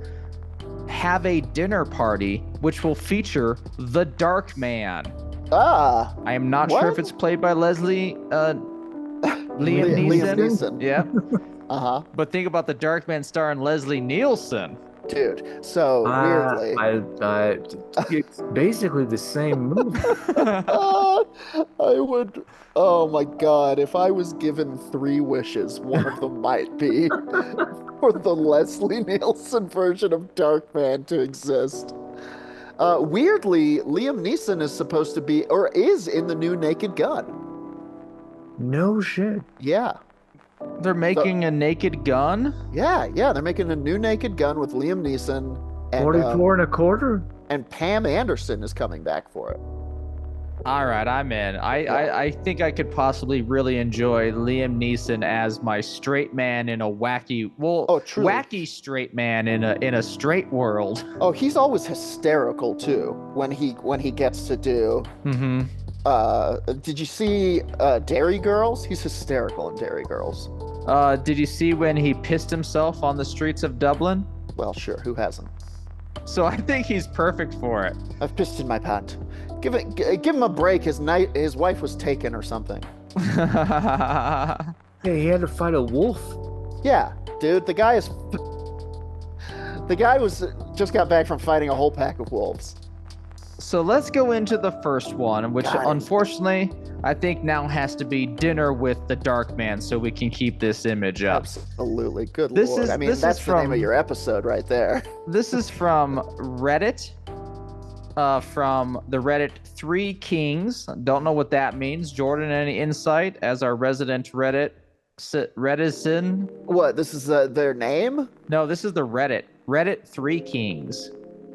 have a dinner party, which will feature the Dark Man. I am not sure if it's played by Liam Neeson. Yeah. But think about the Dark Man starring Leslie Nielsen. Dude, so weirdly. It's basically the same movie. I would, oh my God, if I was given 3 wishes, one of them might be for the Leslie Nielsen version of Darkman to exist. Weirdly, Liam Neeson is supposed to be, or is in the new Naked Gun. No shit. Yeah. They're making a Naked Gun? Yeah, they're making a new Naked Gun with Liam Neeson. And, 44 and a quarter? And Pam Anderson is coming back for it. All right, I'm in. I think I could possibly really enjoy Liam Neeson as my straight man in a wacky straight man in a straight world. Oh, he's always hysterical too when he gets to do. Did you see Dairy Girls? He's hysterical in Dairy Girls. Did you see when he pissed himself on the streets of Dublin? Well, sure, who hasn't? So I think he's perfect for it. I've pissed in my pant. Give him a break. His wife was taken or something. Yeah, he had to fight a wolf. Yeah, dude, the guy just got back from fighting a whole pack of wolves. So let's go into the first one, which unfortunately I think now has to be dinner with the Dark Man, so we can keep this image up. Absolutely, good lord. I mean, that's the name of your episode right there. This is from Reddit. From the Reddit 3 Kings. Don't know what that means. Jordan, any insight as our resident Reddition? What, this is their name? No, this is the Reddit 3 Kings.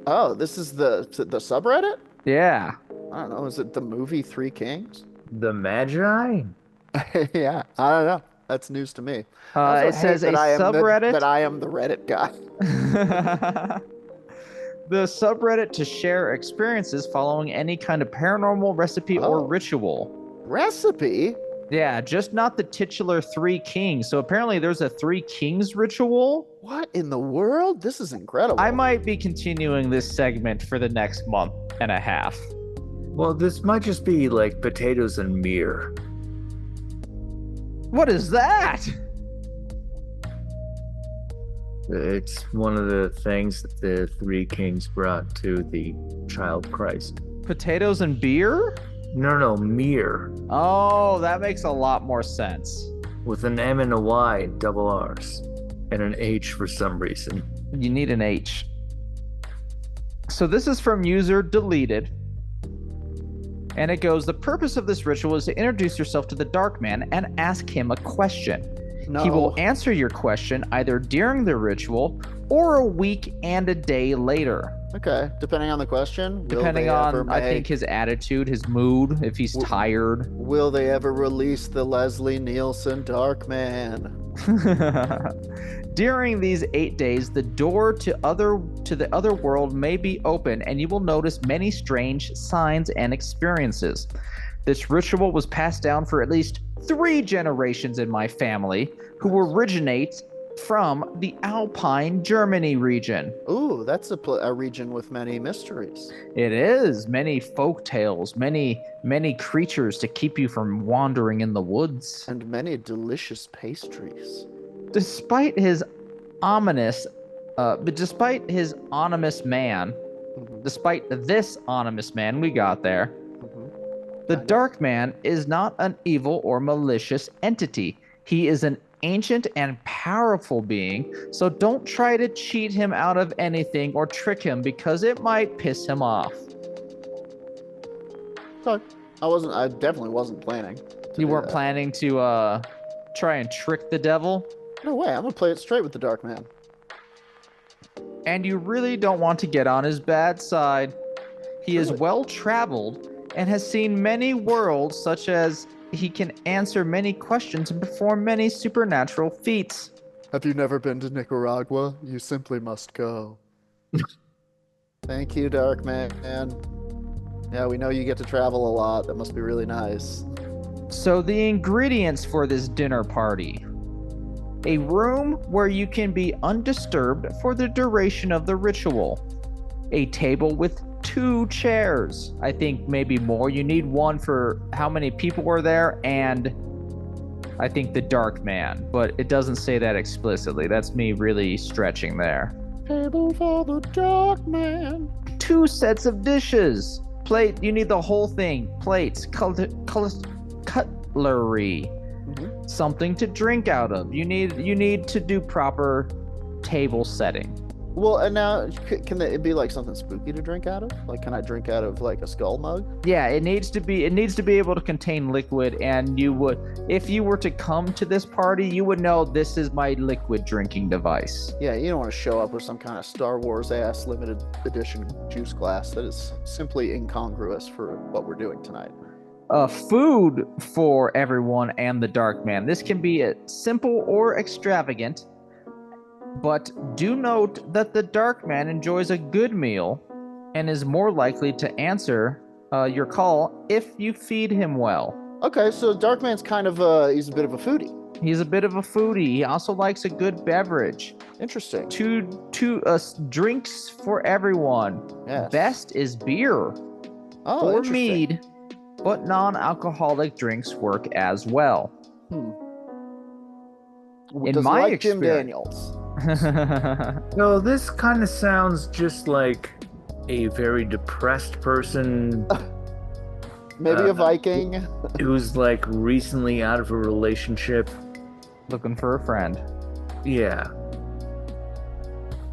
Oh, this is the subreddit? Yeah. I don't know. Is it the movie Three Kings? The Magi? Yeah, I don't know. That's news to me. It says a subreddit. That I am the Reddit guy. The subreddit to share experiences following any kind of paranormal recipe or ritual. Recipe? Yeah, just not the titular Three Kings. So apparently there's a Three Kings ritual. What in the world? This is incredible. I might be continuing this segment for the next month and a half. Well, this might just be like potatoes and myrrh. What is that? It's one of the things that the Three Kings brought to the child Christ. Potatoes and beer? No, myrrh. Oh, that makes a lot more sense. With an M and a Y, double R's, and an H for some reason. You need an H. So this is from user deleted. And it goes, the purpose of this ritual is to introduce yourself to the Dark Man and ask him a question. No. He will answer your question either during the ritual or a week and a day later. Okay, depending on the question. Depending on, I think, his attitude, his mood, if he's tired. Will they ever release the Leslie Nielsen Dark Man? During these 8 days, the door to the other world may be open, and you will notice many strange signs and experiences. This ritual was passed down for at least 3 generations in my family, who originate from the Alpine Germany region. Ooh, that's a region with many mysteries. It is. Many folk tales, many creatures to keep you from wandering in the woods. And many delicious pastries. Despite his ominous man, despite this ominous man we got there, the Dark Man is not an evil or malicious entity. He is an ancient and powerful being, so don't try to cheat him out of anything or trick him because it might piss him off. Sorry, I definitely wasn't planning. You weren't planning to try and trick the devil? No way, I'm gonna play it straight with the Dark Man. And you really don't want to get on his bad side. He is well traveled and has seen many worlds, such as he can answer many questions and perform many supernatural feats. Have you never been to Nicaragua? You simply must go. Thank you, Dark Man. Yeah, we know you get to travel a lot. That must be really nice. So the ingredients for this dinner party. A room where you can be undisturbed for the duration of the ritual. A table with 2 chairs. I think maybe more. You need one for how many people were there, and I think the Dark Man, but it doesn't say that explicitly. That's me really stretching there. Table for the Dark Man. 2 sets of dishes. Plate, you need the whole thing. Plates, cutlery. Something to drink out of. You need to do proper table setting. Well, and now can it be like something spooky to drink out of? Like, can I drink out of like a skull mug? Yeah, it needs to be able to contain liquid, and you would, if you were to come to this party, you would know this is my liquid drinking device. Yeah, you don't want to show up with some kind of Star Wars ass limited edition juice glass that is simply incongruous for what we're doing tonight. Food for everyone and the Dark Man. This can be simple or extravagant, but do note that the Dark Man enjoys a good meal and is more likely to answer your call if you feed him well. Okay, so Dark Man's kind of he's a bit of a foodie. He's a bit of a foodie. He also likes a good beverage. Interesting. Two drinks for everyone. Yes. Best is beer or mead, but non-alcoholic drinks work as well. In my experience, Jim Daniels. No, this kind of sounds just like a very depressed person. Maybe a Viking. Who's like recently out of a relationship. Looking for a friend. Yeah.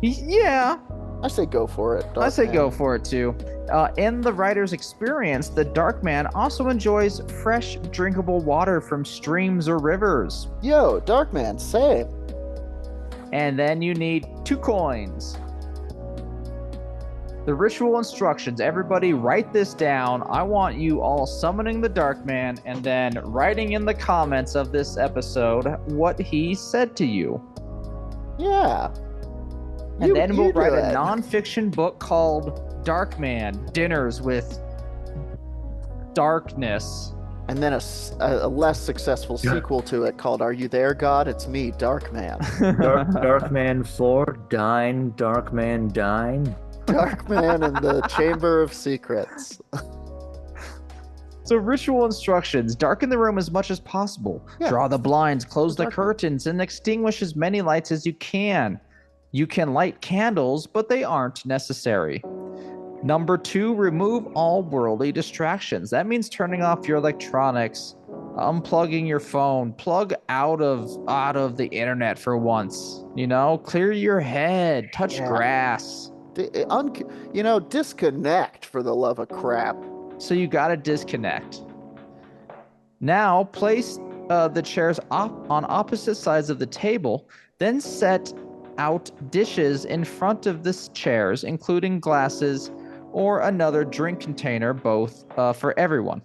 Yeah. I say go for it. I say go for it too. In the writer's experience, the Dark Man also enjoys fresh, drinkable water from streams or rivers. Yo, Dark Man, same. And then you need 2 coins. The ritual instructions. Everybody write this down. I want you all summoning the Dark Man and then writing in the comments of this episode what he said to you. Yeah. And then we'll write a non-fiction book called Dark Man, Dinners with Darkness. And then a less successful sequel to it called Are You There, God? It's Me, Dark Man. Dark Man 4, Dine, Dark Man, Dine. Dark Man in the Chamber of Secrets. So ritual instructions. Darken the room as much as possible. Yeah. Draw the blinds, close the curtains, and extinguish as many lights as you can. You can light candles, but they aren't necessary. Number 2, remove all worldly distractions. That means turning off your electronics, unplugging your phone, plug out of the internet for once. You know, clear your head, touch grass. Disconnect for the love of crap. So you gotta disconnect. Now place the chairs on opposite sides of the table, then set out dishes in front of the chairs, including glasses or another drink container, both for everyone.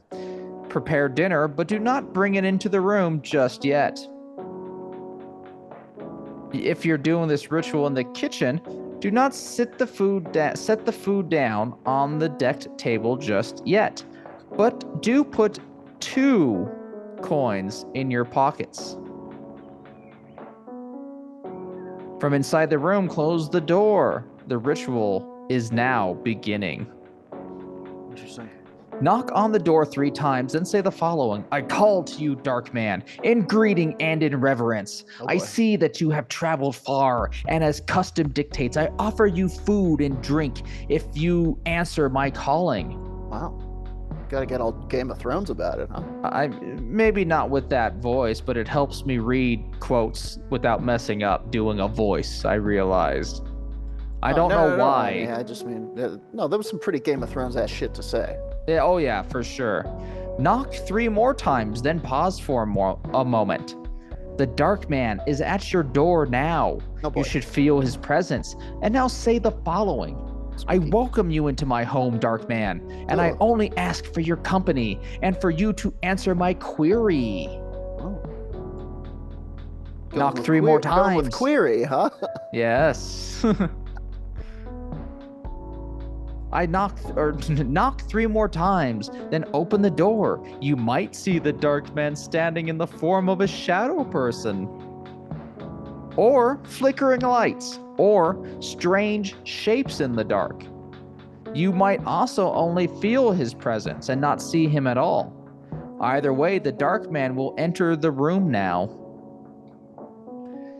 Prepare dinner, but do not bring it into the room just yet. If you're doing this ritual in the kitchen, do not set the food down on the decked table just yet, but do put 2 coins in your pockets. From inside the room, close the door. The ritual is now beginning. Interesting. Knock on the door 3 times, then say the following. I call to you, Dark Man, in greeting and in reverence. I see that you have traveled far, and as custom dictates, I offer you food and drink if you answer my calling. Wow. Gotta get all Game of Thrones about it, huh? Maybe not with that voice, but it helps me read quotes without messing up doing a voice, I realized. I don't know why. Yeah, I just mean, no, there was some pretty Game of Thrones ass shit to say. Yeah, oh yeah, for sure. Knock 3 more times, then pause for a moment. The Dark Man is at your door now. Oh boy. You should feel his presence. And now say the following. I welcome you into my home, Dark Man, and I only ask for your company and for you to answer my query. Knock 3 more times. Going with query, huh? Yes. I knock 3 more times, then open the door. You might see the Dark Man standing in the form of a shadow person, or flickering lights, or strange shapes in the dark. You might also only feel his presence and not see him at all. Either way, the Dark Man will enter the room now.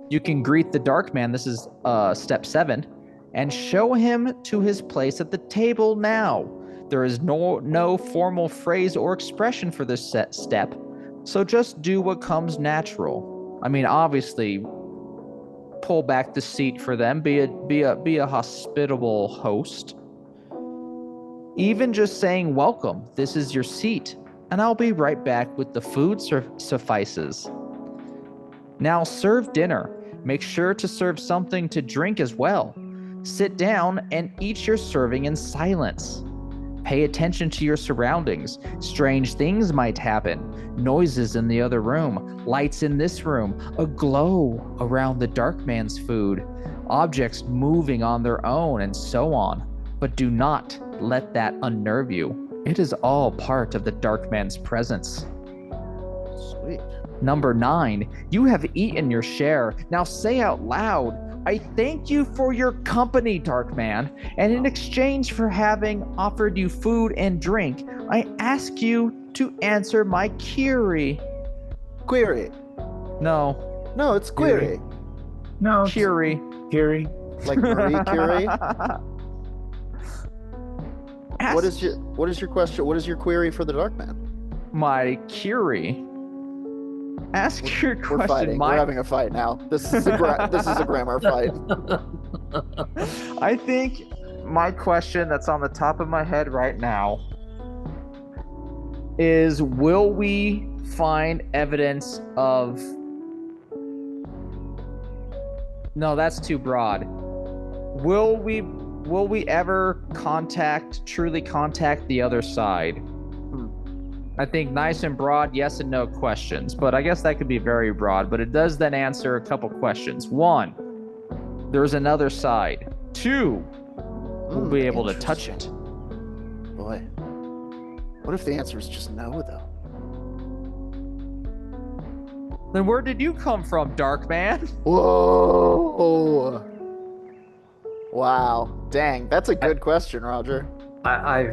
You can greet the Dark Man, this is step 7, and show him to his place at the table now. There is no formal phrase or expression for this step, so just do what comes natural. I mean, obviously, pull back the seat for them. Be a hospitable host. Even just saying welcome, this is your seat, and I'll be right back with the food suffices. Now serve dinner. Make sure to serve something to drink as well. Sit down and eat your serving in silence. Pay attention to your surroundings. Strange things might happen. Noises in the other room, lights in this room, a glow around the dark man's food, objects moving on their own, and so on. But do not let that unnerve you. It is all part of the dark man's presence. Sweet. Number 9, you have eaten your share. Now say out loud, I thank you for your company, Dark Man, and in exchange for having offered you food and drink, I ask you to answer my query. Query. No. No, it's query. No. Curie. Curie. Like Marie Curie. What is your question? What is your query for the Dark Man? My query. Ask your question. We're fighting. We're having a fight now. This is a grammar fight. I think my question that's on the top of my head right now is, will we find evidence of... No, that's too broad. Will we ever truly contact the other side? I think nice and broad, yes and no questions, but I guess that could be very broad, but it does then answer a couple questions. 1, there's another side. 2, we'll be able to touch it. Boy. What if the answer is just no, though? Then where did you come from, Dark Man? Whoa. Wow. Dang, that's a good question, Roger. I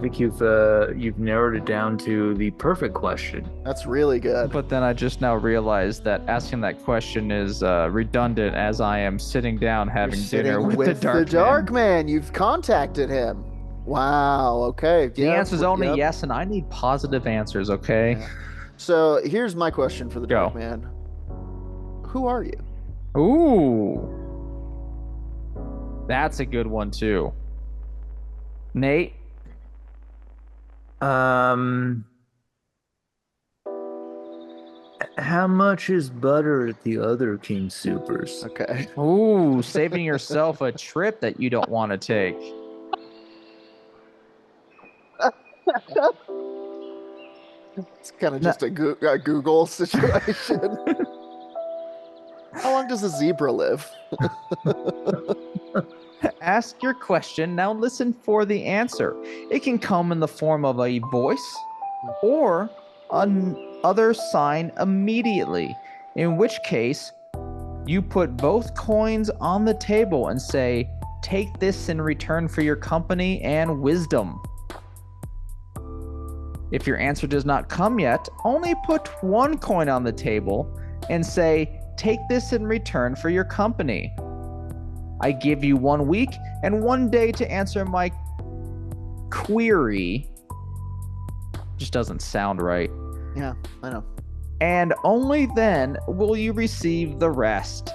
think you've narrowed it down to the perfect question. That's really good. But then I just now realized that asking that question is redundant, as I am sitting down having dinner with the Dark Man. You've contacted him. Wow. Okay. The answer's only yes, and I need positive answers. Okay. Yeah. So here's my question for the Dark Man. Who are you? Ooh. That's a good one too. Nate? How much is butter at the other King Supers? Okay. Ooh, saving yourself a trip that you don't want to take. It's kind of just a Google situation. How long does a zebra live? Ask your question, now listen for the answer. It can come in the form of a voice or another sign immediately, in which case you put both coins on the table and say, take this in return for your company and wisdom. If your answer does not come yet, only put one coin on the table and say, take this in return for your company. I give you 1 week and 1 day to answer my query. Just doesn't sound right. Yeah, I know. And only then will you receive the rest.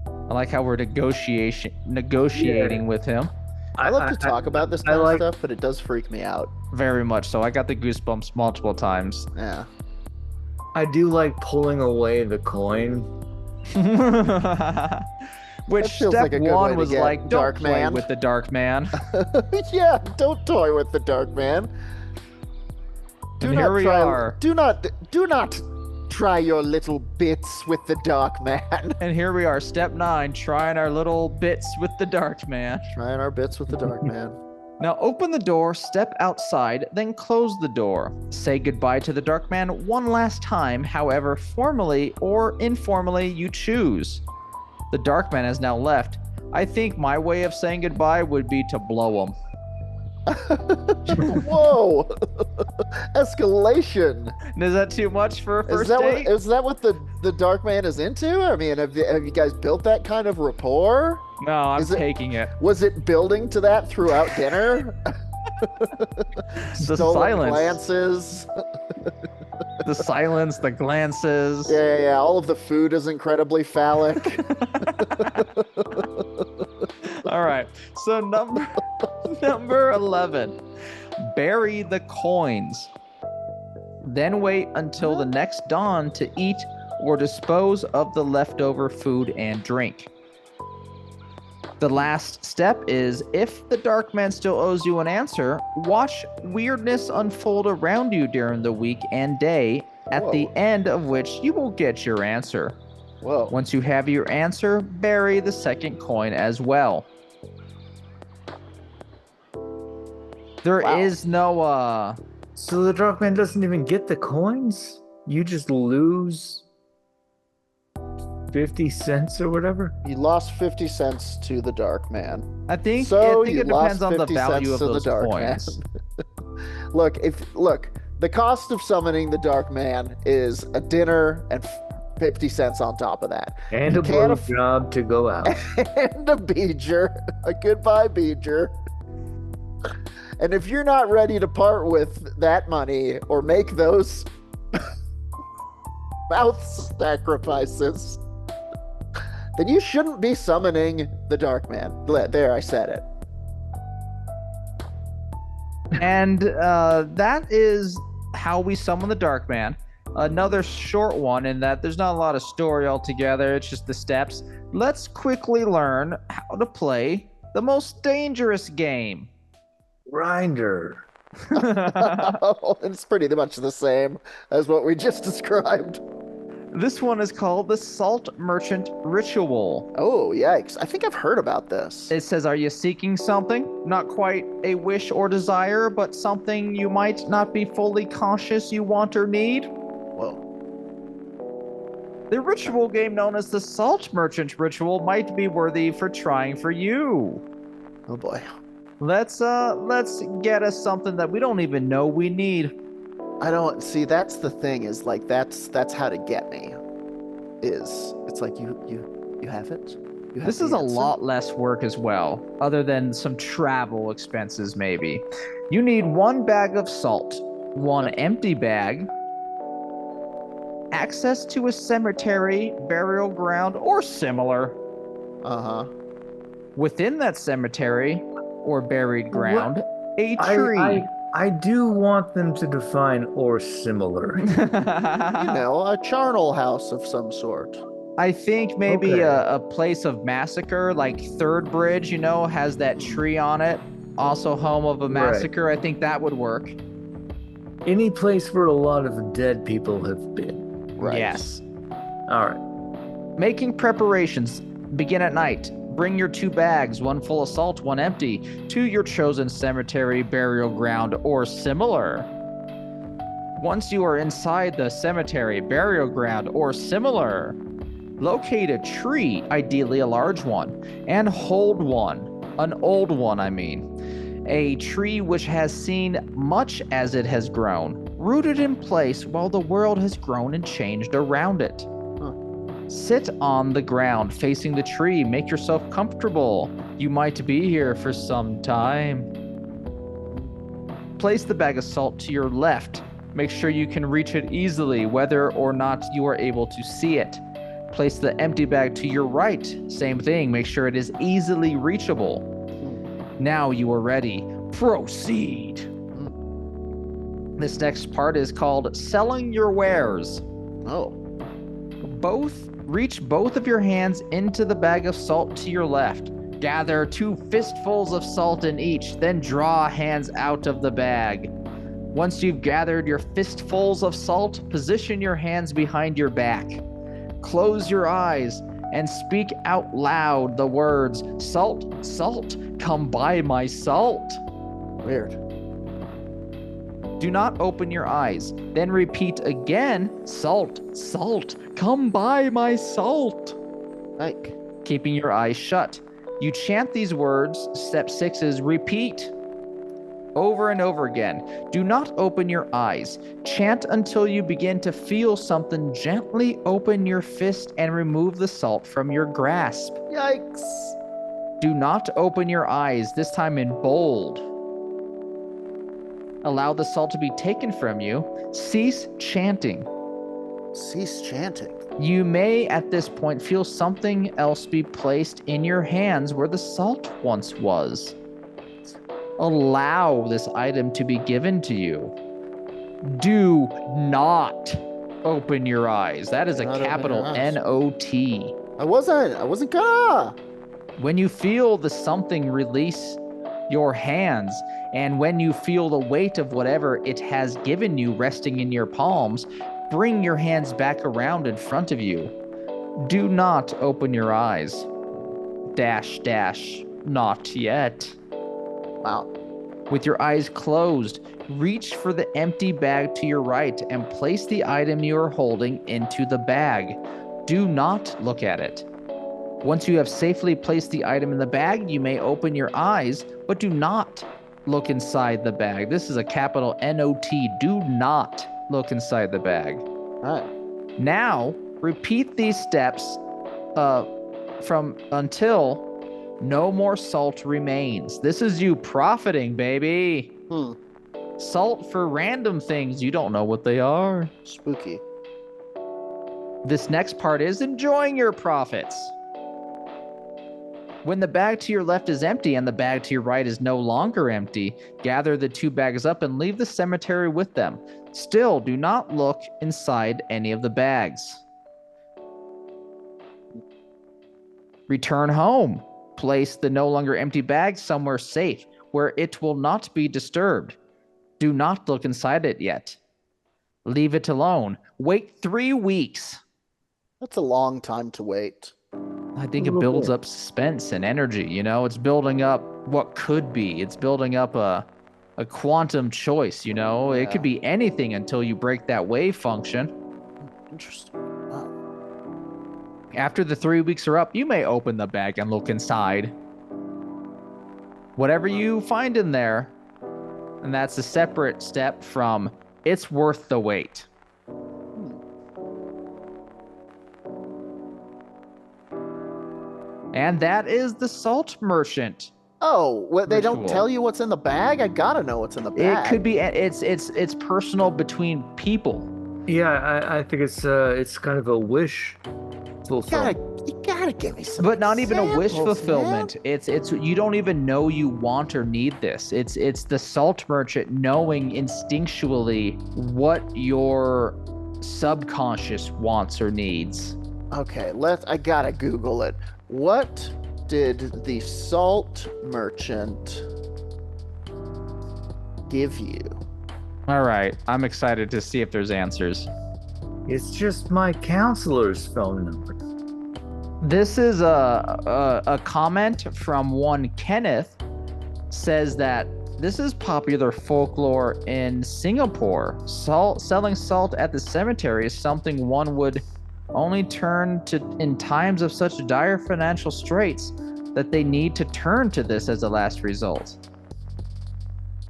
I like how we're negotiating with him. I love to talk about this kind of stuff, but it does freak me out. Very much so. I got the goosebumps multiple times. Yeah. I do like pulling away the coin. Which step like 1 was like, don't Dark play Man. with the Dark Man. Yeah, don't toy with the Dark Man. And here we are. Do not try your little bits with the Dark Man. And here we are, step 9, trying our little bits with the Dark Man. Trying our bits with the Dark Man. Now open the door, step outside, then close the door. Say goodbye to the Dark Man one last time, however formally or informally you choose. The Dark Man has now left. I think my way of saying goodbye would be to blow him. Whoa! Escalation. Is that too much for a first date? Is that what the Dark Man is into? I mean, have you guys built that kind of rapport? No, I'm taking it. Was it building to that throughout dinner? The Stolen silence. glances. The silence, the glances. Yeah. All of the food is incredibly phallic. All right. So number 11. Bury the coins. Then wait until the next dawn to eat or dispose of the leftover food and drink. The last step is, if the dark man still owes you an answer, watch weirdness unfold around you during the week and day, at the end of which you will get your answer. Whoa. Once you have your answer, bury the second coin as well. There is no, So the dark man doesn't even get the coins? You just lose 50 cents or whatever? You lost 50 cents to the dark man. I think So it you depends lost on the 50 value cents of to the those dark coins. man. Look, the cost of summoning the dark man is a dinner and 50 cents on top of that. And You a can't blow job to go out. And a beeger, a goodbye beeger. And if you're not ready to part with that money or make those mouth sacrifices, then you shouldn't be summoning the dark man. There, I said it. And that is how we summon the dark man. Another short one in that there's not a lot of story altogether. It's just the steps. Let's quickly learn how to play the most dangerous game. Grinder. It's pretty much the same as what we just described. This one is called the Salt Merchant Ritual. Oh, yikes. I think I've heard about this. It says, are you seeking something? Not quite a wish or desire, but something you might not be fully conscious you want or need? Whoa. The ritual game known as the Salt Merchant Ritual might be worthy for trying for you. Oh, boy. Let's get us something that we don't even know we need. I don't see. That's the thing. Is like that's how to get me. It's like you have it. You have This the is a answer? lot less work as well, other than some travel expenses maybe. You need 1 bag of salt, 1 empty bag, access to a cemetery, burial ground, or similar. Within that cemetery or buried ground, a tree. I do want them to define or similar. You know, a charnel house of some sort. I think maybe Okay. a place of massacre, like Third Bridge, has that tree on it. Also home of a massacre. I think that would work. Any place where a lot of dead people have been. Right. Yes. All right. Making preparations. Begin at night. Bring your 2 bags, 1 full of salt, 1 empty, to your chosen cemetery, burial ground, or similar. Once you are inside the cemetery, burial ground, or similar, locate a tree, ideally a large one, and hold one. An old one, I mean. A tree which has seen much as it has grown, rooted in place while the world has grown and changed around it. Sit on the ground facing the tree. Make yourself comfortable. You might be here for some time. Place the bag of salt to your left. Make sure you can reach it easily, whether or not you are able to see it. Place the empty bag to your right. Same thing. Make sure it is easily reachable. Now you are ready. Proceed. This next part is called selling your wares. Oh. Reach both of your hands into the bag of salt to your left. Gather 2 fistfuls of salt in each, then draw hands out of the bag. Once you've gathered your fistfuls of salt, position your hands behind your back. Close your eyes and speak out loud the words, "Salt, salt, come buy my salt." Weird. Do not open your eyes. Then repeat again, "Salt, salt, come buy my salt." Like. Keeping your eyes shut. You chant these words. Step 6 is repeat over and over again. Do not open your eyes. Chant until you begin to feel something gently open your fist and remove the salt from your grasp. Yikes. Do not open your eyes, this time in bold. Allow the salt to be taken from you. Cease chanting. Cease chanting. You may, at this point, feel something else be placed in your hands where the salt once was. Allow this item to be given to you. Do not open your eyes. That is a capital N-O-T. I wasn't gonna. When you feel the something release your hands, and when you feel the weight of whatever it has given you resting in your palms, bring your hands back around in front of you. Do not open your eyes. Dash, dash, not yet. Wow. With your eyes closed, reach for the empty bag to your right and place the item you are holding into the bag. Do not look at it. Once you have safely placed the item in the bag, you may open your eyes, but do not look inside the bag. This is a capital N-O-T. Do not look inside the bag. All right. Now, repeat these steps from until no more salt remains. This is you profiting, baby. Salt for random things. You don't know what they are. Spooky. This next part is enjoying your profits. When the bag to your left is empty and the bag to your right is no longer empty, gather the two bags up and leave the cemetery with them. Still, do not look inside any of the bags. Return home. Place the no longer empty bag somewhere safe where it will not be disturbed. Do not look inside it yet. Leave it alone. Wait 3 weeks. That's a long time to wait. I think it builds up suspense and energy, you know? It's building up what could be. It's building up a quantum choice, you know? Yeah. It could be anything until you break that wave function. Interesting. Wow. After the 3 weeks are up, you may open the bag and look inside. Whatever you find in there, and that's a separate step from it's worth the wait. And that is the salt merchant. Oh, what, they ritual. Don't tell you what's in the bag? I gotta know what's in the bag. It could be. It's personal between people. Yeah, I think it's kind of a wish fulfillment. You gotta give me some. But not even a wish fulfillment. Man. It's you don't even know you want or need this. It's the salt merchant knowing instinctually what your subconscious wants or needs. Okay, I gotta Google it. What did the salt merchant give you? All right, I'm excited to see if there's answers. It's just my counselor's phone number. This is a comment from one Kenneth. Says that this is popular folklore in Singapore. Selling salt at the cemetery is something one would only turn to in times of such dire financial straits that they need to turn to this as a last result.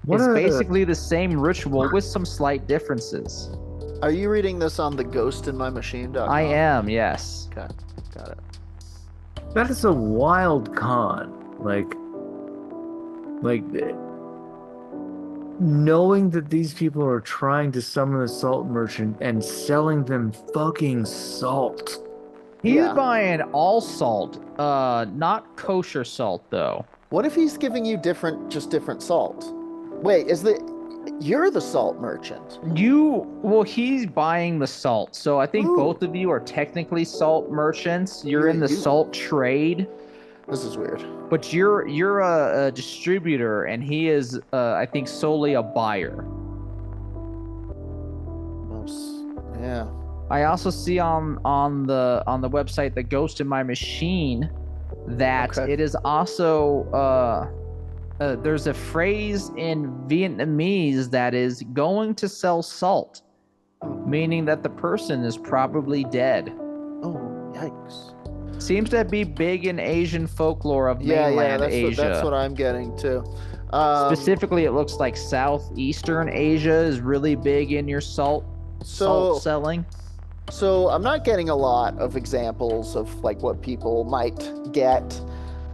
It's basically the same ritual with some slight differences. Are you reading this on theghostinmymachine.com? I am, yes. Okay, got it. That is a wild con. Like knowing that these people are trying to summon a salt merchant and selling them fucking salt. He's buying all salt, not kosher salt though. What if he's giving you different salt? Wait, you're the salt merchant? He's buying the salt, so I think both of you are technically salt merchants. You're in the salt trade. This is weird. But you're a distributor, and he is, I think, solely a buyer. Yeah. I also see on the website The Ghost in My Machine that it is also there's a phrase in Vietnamese that is going to sell salt, meaning that the person is probably dead. Oh, yikes. Seems to be big in Asian folklore of mainland Asia. That's what I'm getting too. Specifically, it looks like Southeastern Asia is really big in your salt selling. So I'm not getting a lot of examples of like what people might get.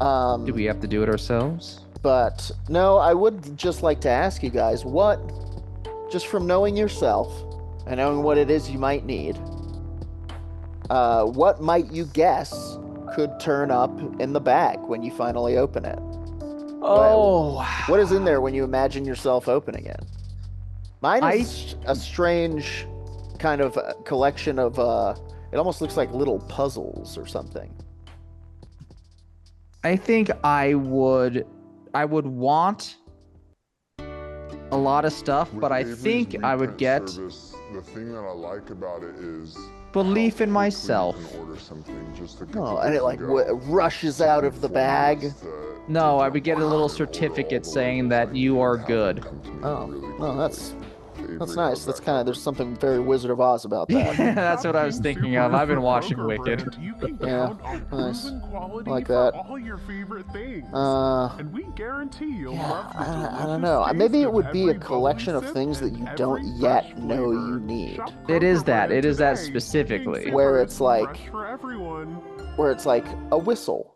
Do we have to do it ourselves? But no, I would just like to ask you guys, what just from knowing yourself and knowing what it is you might need, what might you guess could turn up in the bag when you finally open it? Oh. What is in there when you imagine yourself opening it? Mine is a strange kind of collection of, it almost looks like little puzzles or something. I think I would want a lot of stuff, but I think I would get service, the thing that I like about it is belief in myself. Order something just to Oh, and it like rushes out of the bag. No, I would get a little certificate saying that you are good. Oh, well, that's nice. That's kind of, there's something very Wizard of Oz about that. Yeah, that's what I was thinking of. I've been watching Wicked. Yeah, nice. I like that. All your favorite things. And we guarantee you'll love the I don't know. Maybe it would be a collection of things that you don't yet know you need. It is that. It is that specifically. Where it's like a whistle.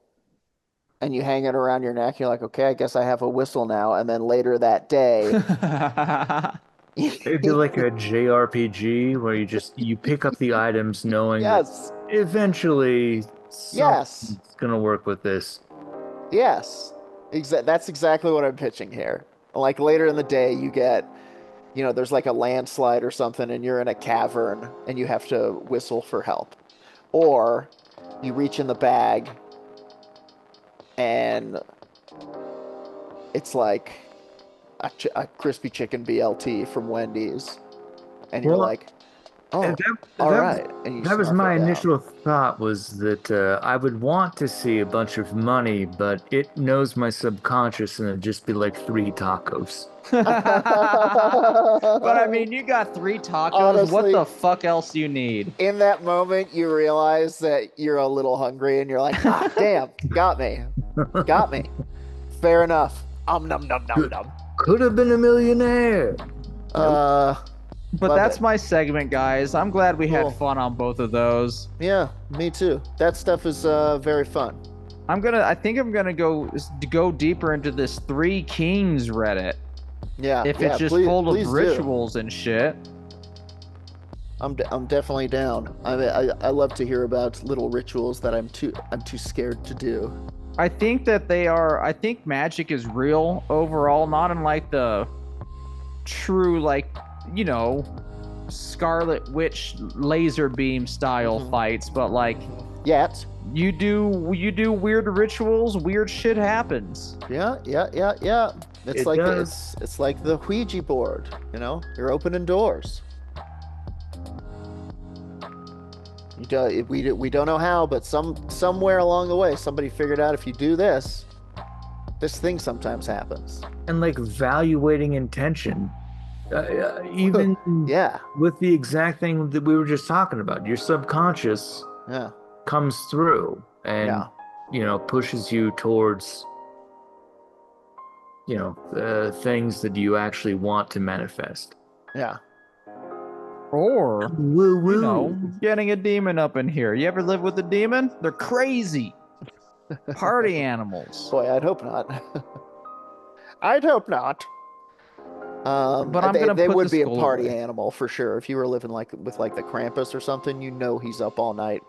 And you hang it around your neck. You're like, okay, I guess I have a whistle now. And then later that day, it'd be like a JRPG where you pick up the items knowing that eventually something's gonna work with this. Yes. That's exactly what I'm pitching here. Like later in the day, you get, there's like a landslide or something, and you're in a cavern, and you have to whistle for help. Or you reach in the bag, and it's like a crispy chicken BLT from Wendy's, and you're like, oh, all right. And that was my initial thought, was that I would want to see a bunch of money, but it knows my subconscious, and it'd just be like 3 tacos. But I mean, you got 3 tacos. Honestly, what the fuck else do you need? In that moment, you realize that you're a little hungry, and you're like, ah, damn, got me. Fair enough. Nom nom nom nom. Could have been a millionaire. But that's my segment, guys. I'm glad we had fun on both of those. Yeah, me too. That stuff is very fun. I think I'm gonna go deeper into this 3 Kings Reddit. Yeah. If it's just full of rituals and shit. I'm definitely down. I love to hear about little rituals that I'm too scared to do. I think I think magic is real overall, not in like the true, like, Scarlet Witch laser beam style fights, but like, you do weird rituals, weird shit happens. Yeah. It's like the Ouija board, you're opening doors. We don't know how, but somewhere along the way, somebody figured out if you do this thing sometimes happens. And like evaluating intention, even with the exact thing that we were just talking about, your subconscious comes through and pushes you towards things that you actually want to manifest. Yeah. Or, getting a demon up in here. You ever live with a demon? They're crazy. Party animals. Boy, I'd hope not. I'd hope not. But they would be a party animal for sure. If you were living with the Krampus or something, he's up all night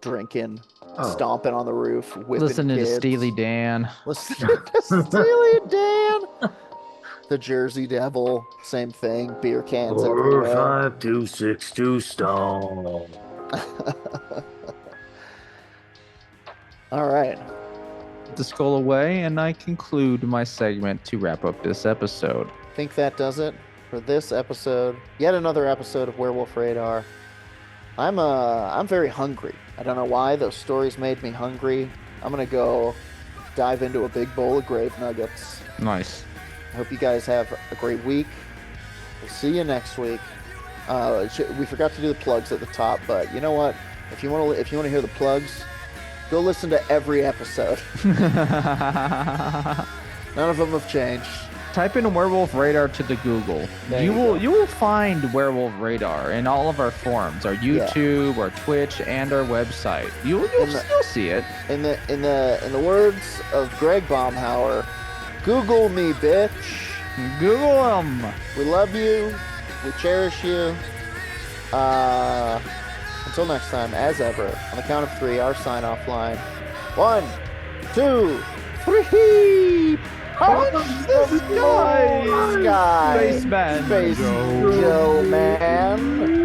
drinking, stomping on the roof, whipping listening kids. To Steely Dan. Listening to Steely Dan. The Jersey Devil, same thing. Beer cans 4, everywhere. 5, 2, 6, 2 stone. All right. Put the skull away, and I conclude my segment to wrap up this episode. I think that does it for this episode. Yet another episode of Werewolf Radar. I'm very hungry. I don't know why. Those stories made me hungry. I'm gonna go dive into a big bowl of grave nuggets. Nice. I hope you guys have a great week. We'll see you next week. We forgot to do the plugs at the top, but you know what? If you want to hear the plugs, go listen to every episode. None of them have changed. Type in Werewolf Radar to the Google. You will find Werewolf Radar in all of our forums, our YouTube, our Twitch, and our website. You'll still see it. In the words of Greg Baumhauer, Google me, bitch. Google them. We love you. We cherish you. Until next time, as ever, on the count of 3, our sign-off line. 1, 2, 3. Punch the sky! Spaceman Space Joe. Joe, man.